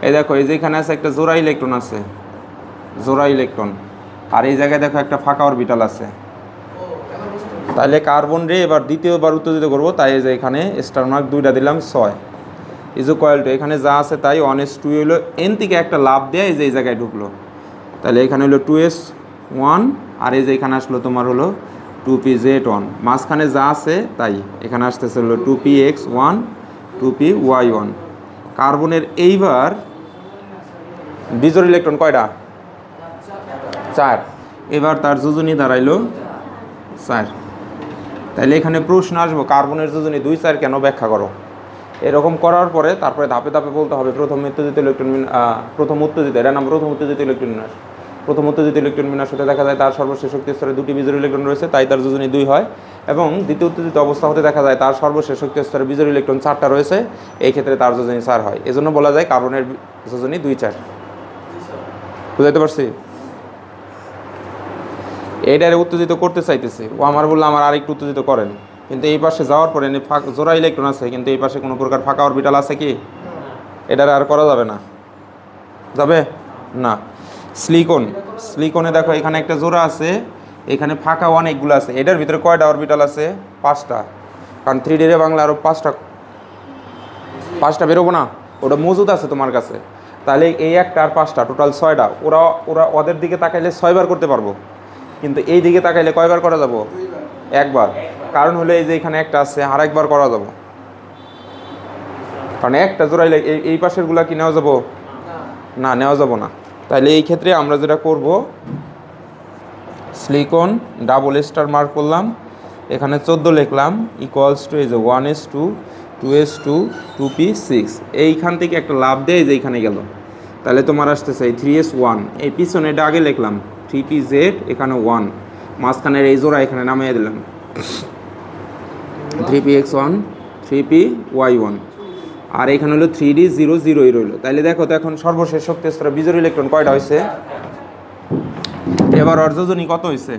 এই দেখো, এই যে এখানে আছে একটা জোড়া ইলেকট্রন আছে, জোড়া ইলেকট্রন, আর এই জায়গায় দেখো একটা ফাঁকা অরবিটাল আছে। তাহলে কার্বন রে এবার দ্বিতীয়বার উত্তেজিত করবো, তাই এই যে এখানে স্টার মার্ক 2টা দিলাম, 6 ইজ ইকুয়াল টু এখানে যা আছে তাই 1s2 হলো, এন থেকে একটা লাভ দেয় এই যে এই জায়গায় ঢুকলো, তাহলে এখানে হলো 2s1, আর এই যে এখানে আসলো তোমার হলো 2pz1, মাঝখানে যা আছে তাই এখানে আসতেছে হলো 2px1 2py1। কার্বনের এইবার বিজোড় ইলেকট্রন কয়টা? 4। এবার তার যোজনী দাঁড়াইলো 4। তাহলে এখানে প্রশ্ন আসবো কার্বনের যোজনী 2 4 কেন, ব্যাখ্যা করো। এরকম করার পরে তারপরে ধাপে ধাপে বলতে হবে প্রথম উত্তেজিত ইলেকট্রন প্রথম উত্তেজিত, এর নাম প্রথম উত্তেজিত ইলেকট্রন বিন্যাস। প্রথম উত্তেজিত ইলেকট্রন বিন্যাস হতে দেখা যায় তার সর্বশেষ শক্তি স্তরে 2টি বিজোড় ইলেকট্রন রয়েছে, তাই তার যোজনী 2 হয়। এবং দ্বিতীয় উত্তেজিত অবস্থা হতে দেখা যায় তার সর্বশেষ শক্তি স্তরে বিজোড় ইলেকট্রন 4টা রয়েছে, এই ক্ষেত্রে তার যোজনী 4 হয়। এজন্য বলা যায় কার্বনের যোজনী 2 4। বুঝাইতে পারছি? এইটারে উত্তেজিত করতে চাইতেছে ও, আমার বললো আমার আরেকটু উত্তেজিত করেন, কিন্তু এই পাশে যাওয়ার পরে জোড়া ইলেকট্রন আছে, কিন্তু এই পাশে কোনো প্রকার ফাঁকা অরবিটাল আছে কি? এটারে আর করা যাবে না, যাবে না। সিলিকন, সিলিকনে দেখো এখানে একটা জোড়া আছে, এখানে ফাঁকা অনেকগুলো আছে, এটার ভিতরে কয়টা অরবিটাল আছে? 5টা, কারণ 3D রে বাংলা আরও 5টা বেরোবো না, ওটা মজুদ আছে তোমার কাছে। তাহলে এই একটা আর 5টা, টোটাল 6টা। ওদের দিকে তাকাইলে 6 বার করতে পারবো, কিন্তু এই দিকে তাকাইলে কয়বার করা যাব? একবার। কারণ হলো এই যে এখানে একটা আছে, আর একবার করা যাব, কারণ একটা জোড়াইলে এই পাশের গুলা কি নেওয়া যাব না, নেওয়া যাব না। তাহলে এই ক্ষেত্রে আমরা যেটা করব, সিলিকন ডাবল স্টার মার্ক করলাম, এখানে 14 লিখলাম, ইকুয়ালস টু এই যে 1s2 2s2 2p6, এইখান থেকে একটা লাভ দেয় যে এইখানে গেল, তাহলে তোমার আসতেছে এই 3s1, এই পিছনে এটা আগে লিখলাম 3pz, এখানে 1, মাঝখানের এই জোড়া এখানে নামিয়ে দিলাম 3px1 3py1, আর এখানে হলো 3d0 0 রইল। তাহলে দেখো তো এখন সর্বশেষ শক্তি স্তরে বিজোড় ইলেকট্রন কয়টা হয়েছে? এবার ওর যোজনী কত হয়েছে?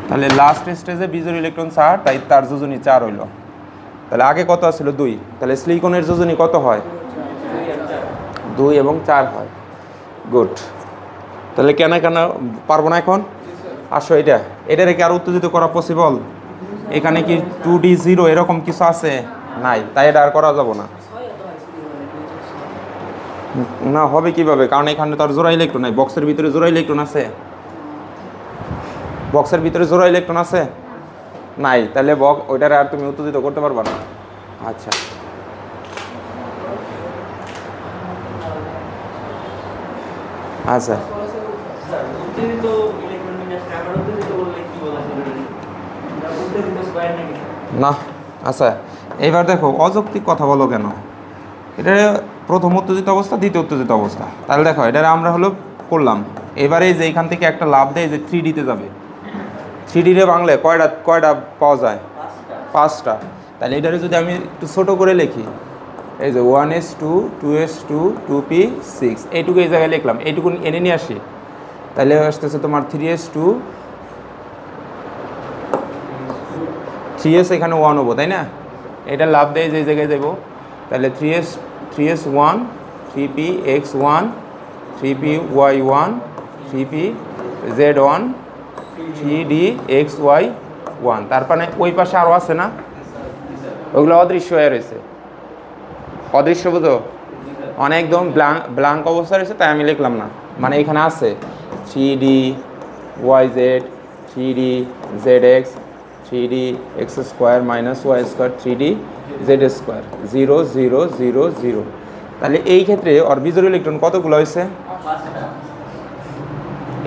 তাহলে লাস্ট স্টেজে বিজোড় ইলেকট্রন 4, তাই তার যোজনী 4 হইল। তাহলে আগে কত ছিল? 2। তাহলে সিলিকনের যোজনী কত হয়? 2 এবং 4 হয়। গুড। তাহলে কেন পারবো না এখন? আসো এটারে কি আর উত্তেজিত করা পসিবল? এখানে কি 2d0 এরকম কিছু আছে? নাই, তাই এটা আর করা যাব না। না হবে কিভাবে, কারণ এখানে তো আর জোড়া ইলেকট্রন নাই, বক্সের ভিতরে জোড়া ইলেকট্রন আছে? বক্সের ভিতরে জোড়া ইলেকট্রন আছে? নাই, তাহলে ওইটারে আর তুমি উত্তেজিত করতে পারবা না। আচ্ছা, আচ্ছা, না, আচ্ছা, এইবার দেখো অযৌক্তিক কথা বলো কেন? এটা প্রথম উত্তেজিত অবস্থা, দ্বিতীয় উত্তেজিত অবস্থা। তাহলে দেখো এটা আমরা হলো করলাম, এবারে যে এইখান থেকে একটা লাভ দেয় যে 3Dতে যাবে, 3D রে বাংলায় কয়টা পাওয়া যায়? 5টা। তাহলে এটারে যদি আমি একটু ছোটো করে লিখি, এই যে 1s2 2s2 2p6, এইটুকু এই জায়গায় লিখলাম, এইটুকু এনে নিয়ে আসি, তাহলে আসতেছে তোমার 3s2 3s এখানে 1 হবো, তাই না? এটা লাভ দেয় যে জায়গায় দেবো, তাহলে 3s1 3px1 3py1 3pz1 3dxy1। তার মানে ওই পাশে আরও আছে না, ওগুলো অদৃশ্য হয়ে রয়েছে। অদৃশ্য বুঝো, অনেকদম ব্ল্যাঙ্ক অবস্থা রয়েছে, তাই আমি লিখলাম না। মানে এখানে আছে 3dyz 3dzx 3dx² y² 3dz² 0 0 0 0। তাহলে এই ক্ষেত্রে ওর বিজোড় ইলেকট্রন কতগুলো হয়েছে?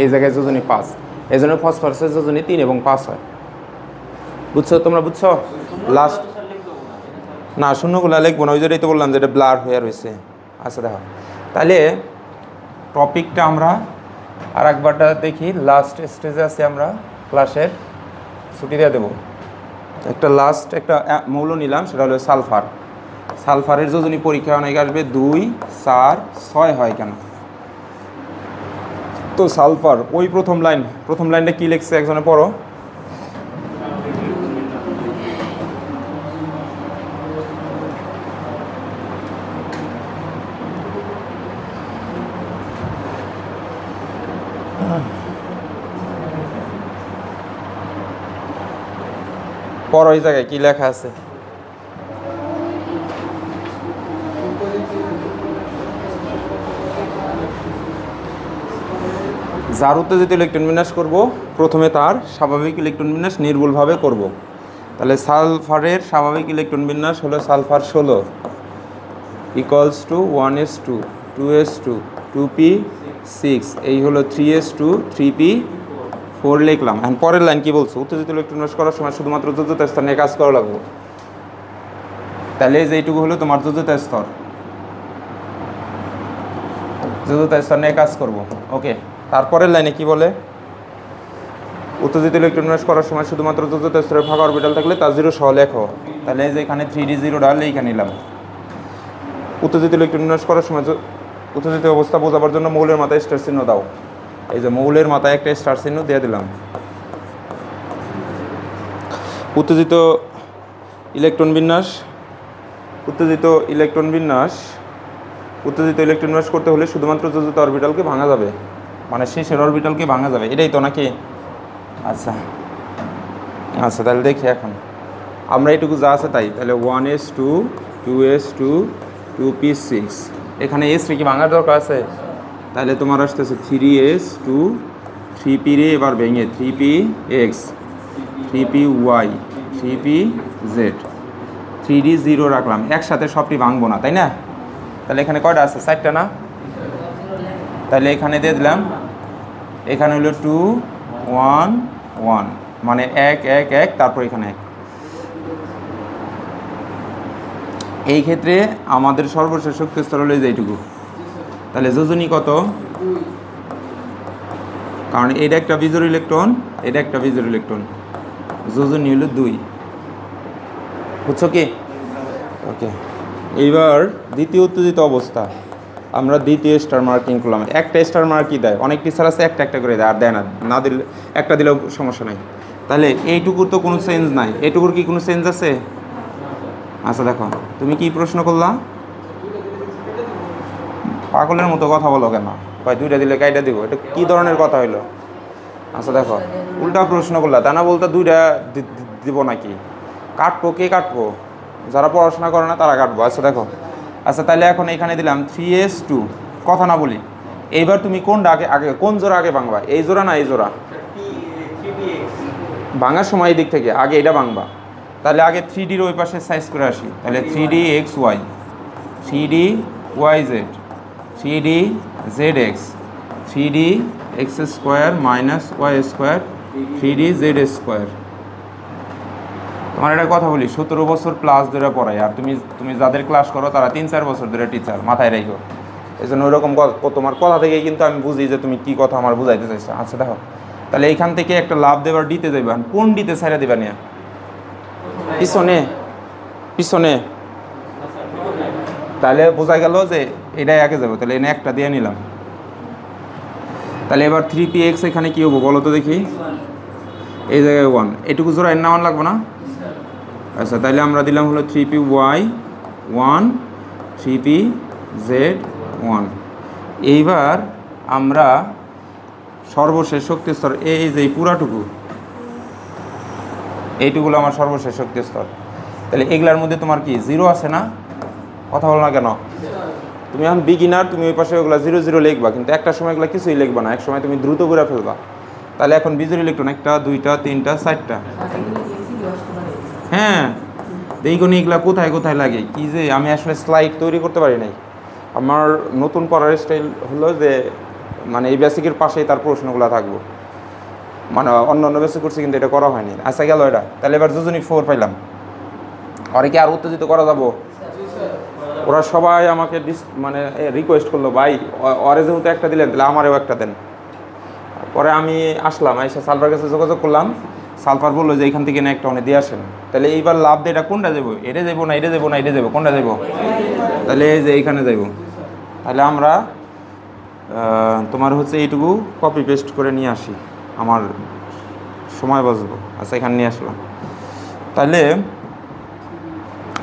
এই জায়গায় যোজনী 5, এই জন্য ফসফরাসের যোজনী 3 এবং 5 হয়। বুঝছো তোমরা? বুঝছো? লাস্ট না, শূন্যগুলো লিখবো না, ওই জন্যই তো বললাম যে এটা ব্লার হয়ে রয়েছে। আচ্ছা দেখো, তাহলে টপিকটা আমরা আর একবারটা দেখি। লাস্ট স্টেজে আছি আমরা, ক্লাসের ছুটি দিয়ে দেবো। একটা লাস্ট একটা মৌল নিলাম, সেটা হলো সালফার। সালফারের যোজনী পরীক্ষা অনেক আসবে 2 4 6 হয় কেন? তো সালফার ওই প্রথম লাইনটা কি লিখছে একজনে পড়ো? পর ওই জায়গায় কি লেখা আছে? যার উত্তেজিত ইলেকট্রন বিন্যাস করব, প্রথমে তার স্বাভাবিক ইলেকট্রন বিন্যাস নির্ভুলভাবে করব। তাহলে সালফারের স্বাভাবিক ইলেকট্রন বিন্যাস হলো sulphur 16 equals to 1s2 2s2 2p6, এই হলো 3s2 3p4 লিখলাম। এখন পরের লাইন কি বলছো? উত্তেজিত ইলেকট্রন বিন্যাস করার সময় শুধুমাত্র যোজ্যতা স্তর নিয়ে কাজ করা লাগবে। তাহলে যে এইটুকু হলো তোমার যোজ্যতা স্তর, যোজ্যতা স্তর নিয়ে কাজ করব। ওকে, তারপরের লাইনে কি বলে? উত্তেজিত ইলেকট্রন বিন্যাস করার সময় শুধুমাত্র যোজ্যতা স্তরের ফাঁকা অরবিটাল থাকলে তা 0 সহ লেখো। তাহলে এই যে এখানে 3d0 লিখে নিলাম। উত্তেজিত ইলেকট্রন বিন্যাস করার সময় উত্তেজিত অবস্থা বোঝাবার জন্য মৌলের মাথায় স্টার চিহ্ন দাও। এই যে মৌলের মাথায় একটা স্টার চিহ্ন দিয়ে দিলাম। উত্তেজিত ইলেকট্রন বিন্যাস করতে হলে শুধুমাত্র যোজিত অরবিটালকে ভাঙা যাবে, মানে শেষের অরবিটালকে ভাঙা যাবে, এটাই তো নাকি? আচ্ছা আচ্ছা, তাহলে দেখি এখন আমরা এইটুকু যা আছে তাই। তাহলে 1s2 2s2 2p6, এখানে s কি ভাঙার দরকার আছে? তাহলে তোমার আসতেছে 3s2 3p রে এবার ভেঙে 3px 3py 3pz 3d0 রাখলাম। একসাথে সবটি ভাঙবো না, তাই না? তাহলে এখানে কয়টা আছে? 4টা না? তাহলে এখানে দিয়ে দিলাম, এখানে হলো 2 1 1, মানে 1 1 1, তারপর এখানে 1। এই ক্ষেত্রে আমাদের সর্বশেষ শক্তি স্তর হলো এইটুকু। তাহলে যোজনী কত? কারণ এটা একটা বিজোড় ইলেকট্রন, এটা একটা বিজোড় ইলেকট্রন, যোজনী হলো 2। বুঝছো কি? ওকে, এইবার দ্বিতীয় উত্তেজিত অবস্থা আমরা দ্বিতীয় স্টার মার্কিং করলাম। একটা স্টার মার্কই দেয়, অনেক টিচার আছে একটা একটা করে দেয়, আর দেয় না, না দিলে একটা দিলেও সমস্যা নাই। তাহলে এইটুকুর তো কোনো চেঞ্জ নাই, এইটুকুর কি কোনো চেঞ্জ আছে? আচ্ছা দেখো, তুমি কি প্রশ্ন করলা? পাগলের মতো কথা বলো কেন? ভাই 2টা দিলে কাইটা দিব, এটা কি ধরনের কথা হইলো? আচ্ছা দেখো, উল্টা প্রশ্ন করলা, তা না বলতে 2টা দিব নাকি? কাটবো, কে কাটবো? যারা পড়াশোনা করে না তারা কাটবো। আচ্ছা দেখো, আচ্ছা তাহলে এখন এখানে দিলাম 3s2, কথা না বলি। এইবার তুমি কোনটা আগে কোন জোড়া আগে ভাঙবা? এই জোড়া না এই জোড়া? ভাঙার সময় এই দিক থেকে আগে এটা ভাঙবা। তাহলে আগে 3dর ওই পাশে সাইজ করে আসি। তাহলে 3dxy 3dyz 3dzx 3dx² y² 3dz²। তোমার একটা কথা বলি, 17 বছর প্লাস ধরে পড়াই, আর তুমি যাদের ক্লাস করো তারা 3-4 বছর ধরে টিচার, মাথায় রাখো। এই জন্য ওইরকম তোমার কথা থেকেই কিন্তু আমি বুঝি যে তুমি কি কথা আমার বুঝাইতে চাইছো। আচ্ছা দেখো, তাহলে এইখান থেকে একটা লাভ দেবার ডিতে যাইবা, কোন ডিতে ছাইড়া দিবা নিয়ে? পিছনে পিছনে। তাহলে বোঝা গেল যে এটাই আগে যাবো। তাহলে এনে একটা দিয়ে নিলাম। তাহলে এবার 3px এখানে কী হবো বলো তো দেখি? এই জায়গায় 1, এটুকু জোড়া এর নামান লাগবো না? আচ্ছা, তাহলে আমরা দিলাম হলো 3py 1 3pz 1। এইবার আমরা সর্বশেষ শক্তি স্তর, এই যে পুরাটুকু, এইটুকুলো আমার সর্বশেষ শক্তি স্তর। তাহলে এগুলার মধ্যে তোমার কি 0 আছে না? কথা বলো না কেন? তুমি এখন বিগিনার, তুমি ওই পাশে ওগুলো 0 0 লিখবা, কিন্তু একটা সময় এগুলো কিছুই লিখবা না, এক সময় তুমি দ্রুত করে ফেলবা। তাহলে এখন বিজোড় ইলেকট্রন 1টা 2টা 3টা 4টা। হ্যাঁ, দেখুন এগুলা কোথায় কোথায় লাগে, কি যে আমি আসলে স্লাইড তৈরি করতে পারি নাই। আমার নতুন পড়ার স্টাইল হলো যে মানে এই বেসিকের পাশেই তার প্রশ্নগুলো থাকবো, মানে অন্য অন্য বেসিক করছি কিন্তু এটা করা হয়নি। আচ্ছা গেল এটা। তাহলে এবার যোজনী 4 পাইলাম। আর কি আর উত্তেজিত করা যাবো? ওরা সবাই আমাকে মানে রিকোয়েস্ট করলো, ভাই ওরে যেহেতু একটা দিলেন তাহলে আমারও একটা দেন। পরে আমি আসলাম, এসে সালফার কাছে যোগাযোগ করলাম। সালফার বললো যে এখান থেকে না একটা অনেক দিয়ে আসেন। তাহলে এইবার লাভ দিয়ে এটা কোনটা যাবো? এটা যাবো না এটা যাবো না এটা যাবো, কোনটা যাবো? তাহলে এই যে এইখানে যাবো। তাহলে আমরা তোমার হচ্ছে এইটুকু কপি পেস্ট করে নিয়ে আসি, আমার সময় বাঁচবো। আচ্ছা, এখানে নিয়ে আসলাম। তাহলে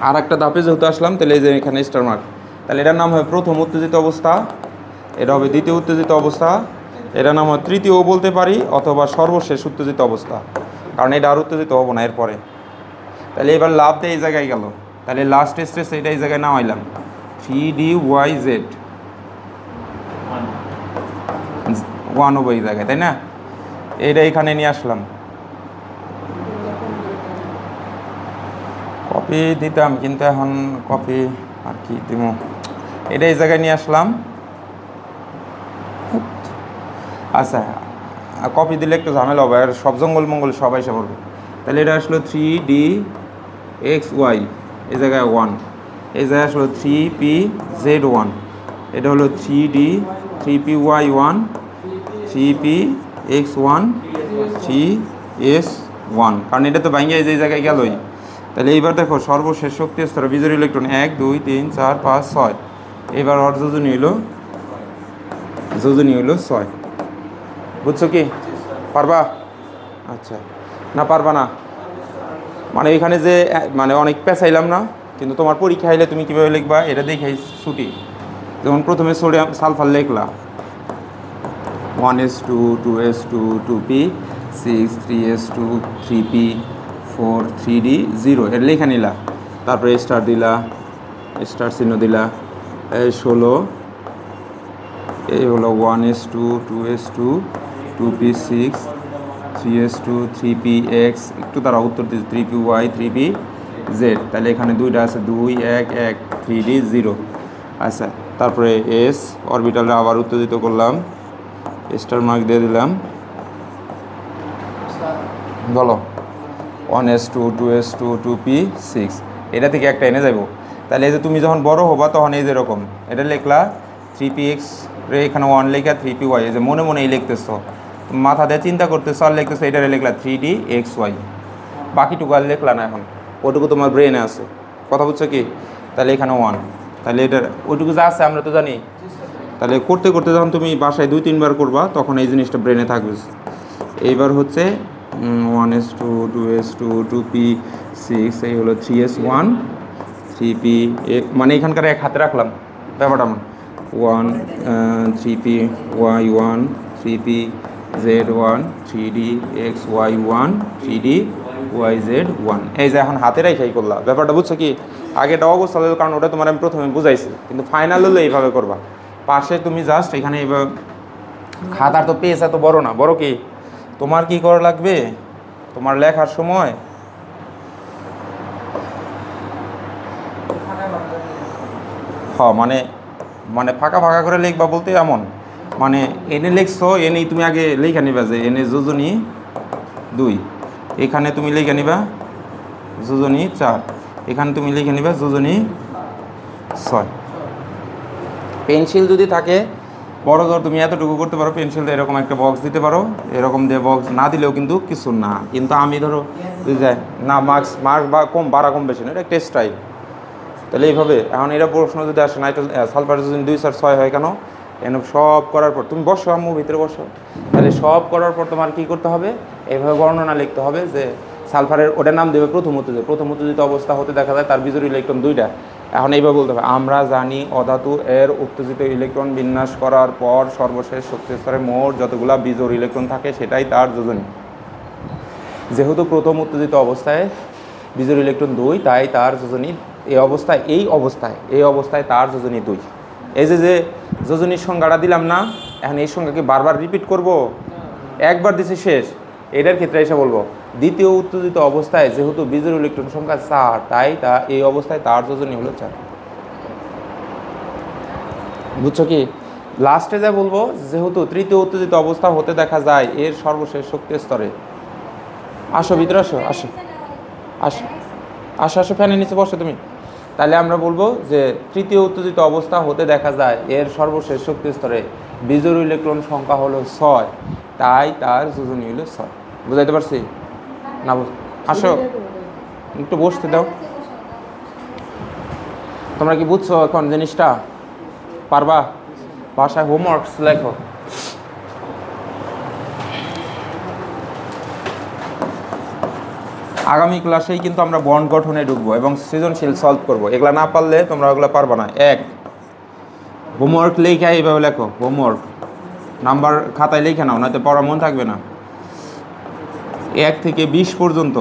আর একটা ধাপে যেহেতু আসলাম, তাহলে এই যে এখানে স্টার মার্ক। তাহলে এটার নাম হবে প্রথম উত্তেজিত অবস্থা, এটা হবে দ্বিতীয় উত্তেজিত অবস্থা, এটা নাম তৃতীয় বলতে পারি অথবা সর্বশেষ উত্তেজিত অবস্থা, কারণ এটা আর উত্তেজিত হবো না এরপরে। তাহলে এবার লাভটা এই জায়গায় গেল, তাহলে লাস্ট স্ট্রেস এটা এই জায়গায় নামাইলাম 3DYZ 1 হবে এই জায়গায়, তাই না? এটা এখানে নিয়ে আসলাম, কপি দিতাম কিন্তু এখন কপি আর কি দিব, এটা এই জায়গায় নিয়ে আসলাম। আচ্ছা, কপি দিলে একটু ঝামেলা হবে, আর সব জঙ্গল মঙ্গল সবাই এসে পড়বে। তাহলে এটা আসলো 3DXY, এই জায়গায় 1, এই জায়গায় আসলো 3PZ1, এটা হলো 3PY1, 3PX1, 3S1, কারণ এটা তো ভাঙিয়ে যে জায়গায় গেলই। তাহলে এইবার দেখো সর্বশেষ শক্তি স্তর বিজোড় ইলেকট্রন 1 2 3 4 5 6, এবার ওর যোজনী হলো 6। বুঝছো কি? পারবা? আচ্ছা, না পারবা না মানে এখানে যে মানে অনেক পেঁচাইলাম না, কিন্তু তোমার পরীক্ষা আইলে তুমি কীভাবে লিখবা এটা দেখে ছুটি। যেমন প্রথমে sodium sulphur লিখলা 1s2 2s2 2p6 3s2 3p 4 3d 0 এটা লেখা নিলা, তারপরে স্টার দিলা, স্টার চিহ্ন দিলা, এই 16, এই হলো 1s2 2s2 2p6 3s2 3px, একটু তারা উত্তর দিচ্ছে 3py 3pz, তাহলে এখানে দুইটা আছে 2 1 1 3d 0। আচ্ছা, তারপরে এস অরবিটালে আবার উত্তেজিত করলাম, স্টার মার্ক দিয়ে দিলাম, বলো 1s2 2s2 2p6, এটা থেকে একটা এনে যাব। তাহলে এই যে তুমি যখন বড় হবা তখন এই যেরকম এটা লিখলা 3px রে এখানে 1 লেখা 3py, এই যে মনে মনে এই লিখতেছো, মাথা দিয়ে চিন্তা করতেছো আর লিখতেছো, এটা লিখলা 3dxy, বাকিটুকু আর লিখলা না, এখন ওটুকু তোমার ব্রেনে আছে, কথা বুঝছো কি? তাহলে এখানে 1, তাহলে এটা ওইটুকু যা আছে আমরা তো জানি। তাহলে করতে করতে যখন তুমি বাসায় 2-3 বার করবা তখন এই জিনিসটা ব্রেনে থাকবে। এইবার হচ্ছে 1s2 2s2 2p6, এই হলো 3s1 3p, মানে এখানকার এক হাতে রাখলাম ব্যাপারটা, 1 3py1 3pz1 3dxy1 3dyz1, এই যে এখন হাতে রেখাই করলাম, ব্যাপারটা বুঝছো কি? আগেটা অবস্থা হলো, কারণ ওটা তোমার আমি প্রথমে বুঝাইছি, কিন্তু ফাইনাল হলো এইভাবে করবা। পাশে তুমি জাস্ট এখানে এইভাবে, খাতার তো পেজ এত বড় না, বড় কি তোমার কি করা লাগবে, তোমার লেখার সময় মানে মানে ফাঁকা ফাঁকা করে লিখবা বলতে এমন, মানে এনে লিখছো, এনেই তুমি আগে লেখা নিবা যে এনে যোজনী 2, এখানে তুমি লেখা নিবা যোজনী 4, এখানে তুমি লিখে নিবা যোজনী 6। পেন্সিল যদি থাকে বড় ধর তুমি এতটুকু করতে পারো, পেন্সিল দিয়ে এরকম একটা বক্স দিতে পারো, এরকম দিয়ে বক্স না দিলেও কিন্তু কিছু না, কিন্তু আমি ধরো যায় না মার্কস বা কম বাড়া কম বেশি না, এটা একটা স্টাইল। তাহলে এইভাবে এখন এটা প্রশ্ন যদি আসে সালফার যোজনী 2 4 6 হয় কেন, এনে সব করার পর তুমি বসো, আম্মু ভিতরে বসো, তাহলে সব করার পর তোমার কী করতে হবে, এইভাবে বর্ণনা লিখতে হবে যে সালফারের ওটার নাম দেবে প্রথম উত্তেজিত অবস্থা হতে দেখা যায় তার বিজোড় ইলেকট্রন 2টা। এখন এইভাবে বলতে হবে, আমরা জানি অধাতু এর উত্তেজিত ইলেকট্রন বিন্যাস করার পর সর্বশেষ শক্তি স্তরে মোট যতগুলা বিজোড় ইলেকট্রন থাকে সেটাই তার যোজনী। যেহেতু প্রথম উত্তেজিত অবস্থায় বিজোড় ইলেকট্রন 2, তাই তার যোজনী এই অবস্থায় তার যোজনী 2। এই যে যোজনীর সংজ্ঞাটা দিলাম না, এখন এই সংজ্ঞাকে বারবার রিপিট করব, একবার দিছি শেষ। এটার ক্ষেত্রে এসে বলবো দ্বিতীয় উত্তেজিত অবস্থায় যেহেতু বিজোড় ইলেকট্রন সংখ্যা 4, তাই এই অবস্থায় তার যোজনী হলো 4। বুঝছো কি? লাস্টে যা বলবো, যেহেতু তৃতীয় উত্তেজিত অবস্থা হতে দেখা যায় এর সর্বশেষ শক্তি স্তরে, আসো ভিতরে আসো আসো আসো আসো আসো ফ্যানের নিচে বসো তুমি। তাহলে আমরা বলবো যে তৃতীয় উত্তেজিত অবস্থা হতে দেখা যায় এর সর্বশেষ শক্তি স্তরে বিজোড় ইলেকট্রন সংখ্যা হলো 6, তাই তার যোজনী হলো 6। বুঝাইতে পারছি না? আসো একটু বসতে দাও। তোমরা কি বুঝছো এখন জিনিসটা? পারবা? বাসায় হোমওয়ার্কস লেখো। আগামী ক্লাসেই কিন্তু আমরা বন্ড গঠনে ঢুকবো এবং সৃজনশীল সলভ করব। এগুলা না পারলে তোমরা ওগুলো পারবা না। হোমওয়ার্ক লেখা এইভাবে লেখো, হোমওয়ার্ক নাম্বার খাতায় লিখে নাও, নয়তো পড়া মন থাকবে না। 1 থেকে 20 পর্যন্ত।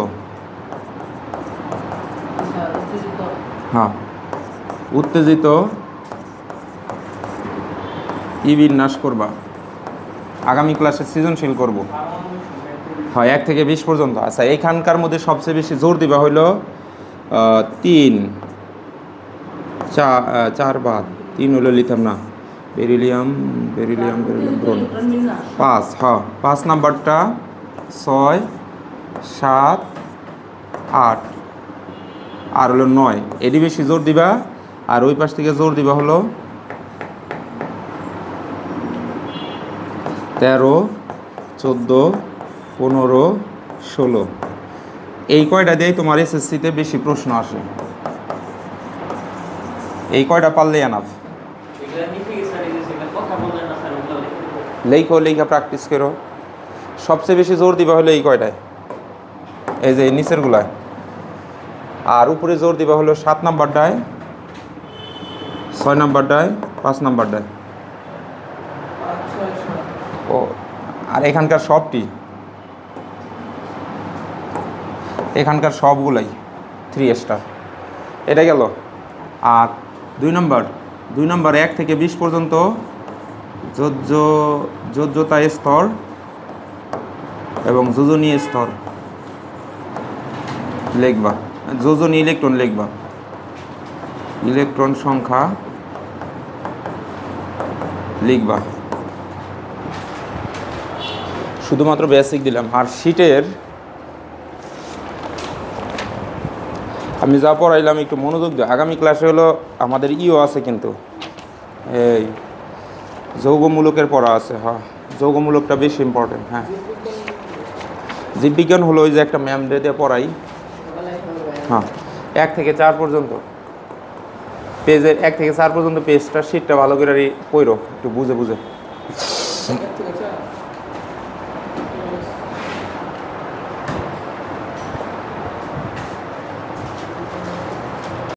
হ্যাঁ, উত্তেজিত ই বিন্যাস করবা। আগামী ক্লাসে সৃজনশীল করব। হয় 1 থেকে 20 পর্যন্ত। আচ্ছা, এইখানকার মধ্যে সবচেয়ে বেশি জোর দিবা হইল 3 4 বাদ 3 হলো লিথাম না, বেরিলিয়াম ব্রোন। 5, হ্যাঁ 5 নাম্বারটা 6 7 8 আর হলো 9, এটি বেশি জোর দিবা। আর ওই পাশ থেকে জোর দিবা হলো 13 14 15 16। এই কয়টা দিয়েই তোমার এসএসসিতে বেশি প্রশ্ন আসে। এই কয়টা পারলেই এনাফ। লেখা প্র্যাকটিস করো। সবচেয়ে বেশি জোর দিবা হলো এই কয়টায়, এই যে নিচের গুলায়। আর উপরে জোর দিবা হলো 7 নাম্বারটায়, 6 নাম্বারটায়, 5 নাম্বারটায়। ও আর এখানকার সবগুলাই 3 স্টার। এটা গেল। আর 2 নাম্বার 1 থেকে 20 পর্যন্ত যোজ্যতা স্তর এবং যোজনী স্তর লিখবা। যোজনী ইলেকট্রন লিখবা, ইলেকট্রন সংখ্যা লিখবা। শুধুমাত্র বেসিক দিলাম। আর শীটের আমি যা পড়াইলাম একটু মনোযোগ দিও। আগামী ক্লাসে হলো আমাদের আছে কিন্তু এই যৌগমূলকের পড়া আছে। হ্যাঁ, যৌগমূলকটা বেশি ইম্পর্টেন্ট। হ্যাঁ, জীববিজ্ঞান হলো ওই যে একটা ম্যাম দিয়ে পড়াই। হ্যাঁ, 1 থেকে 4 পর্যন্ত পেজের 1 থেকে 4 পর্যন্ত পেজটা শীটটা ভালো করে পড়ো একটু বুঝে।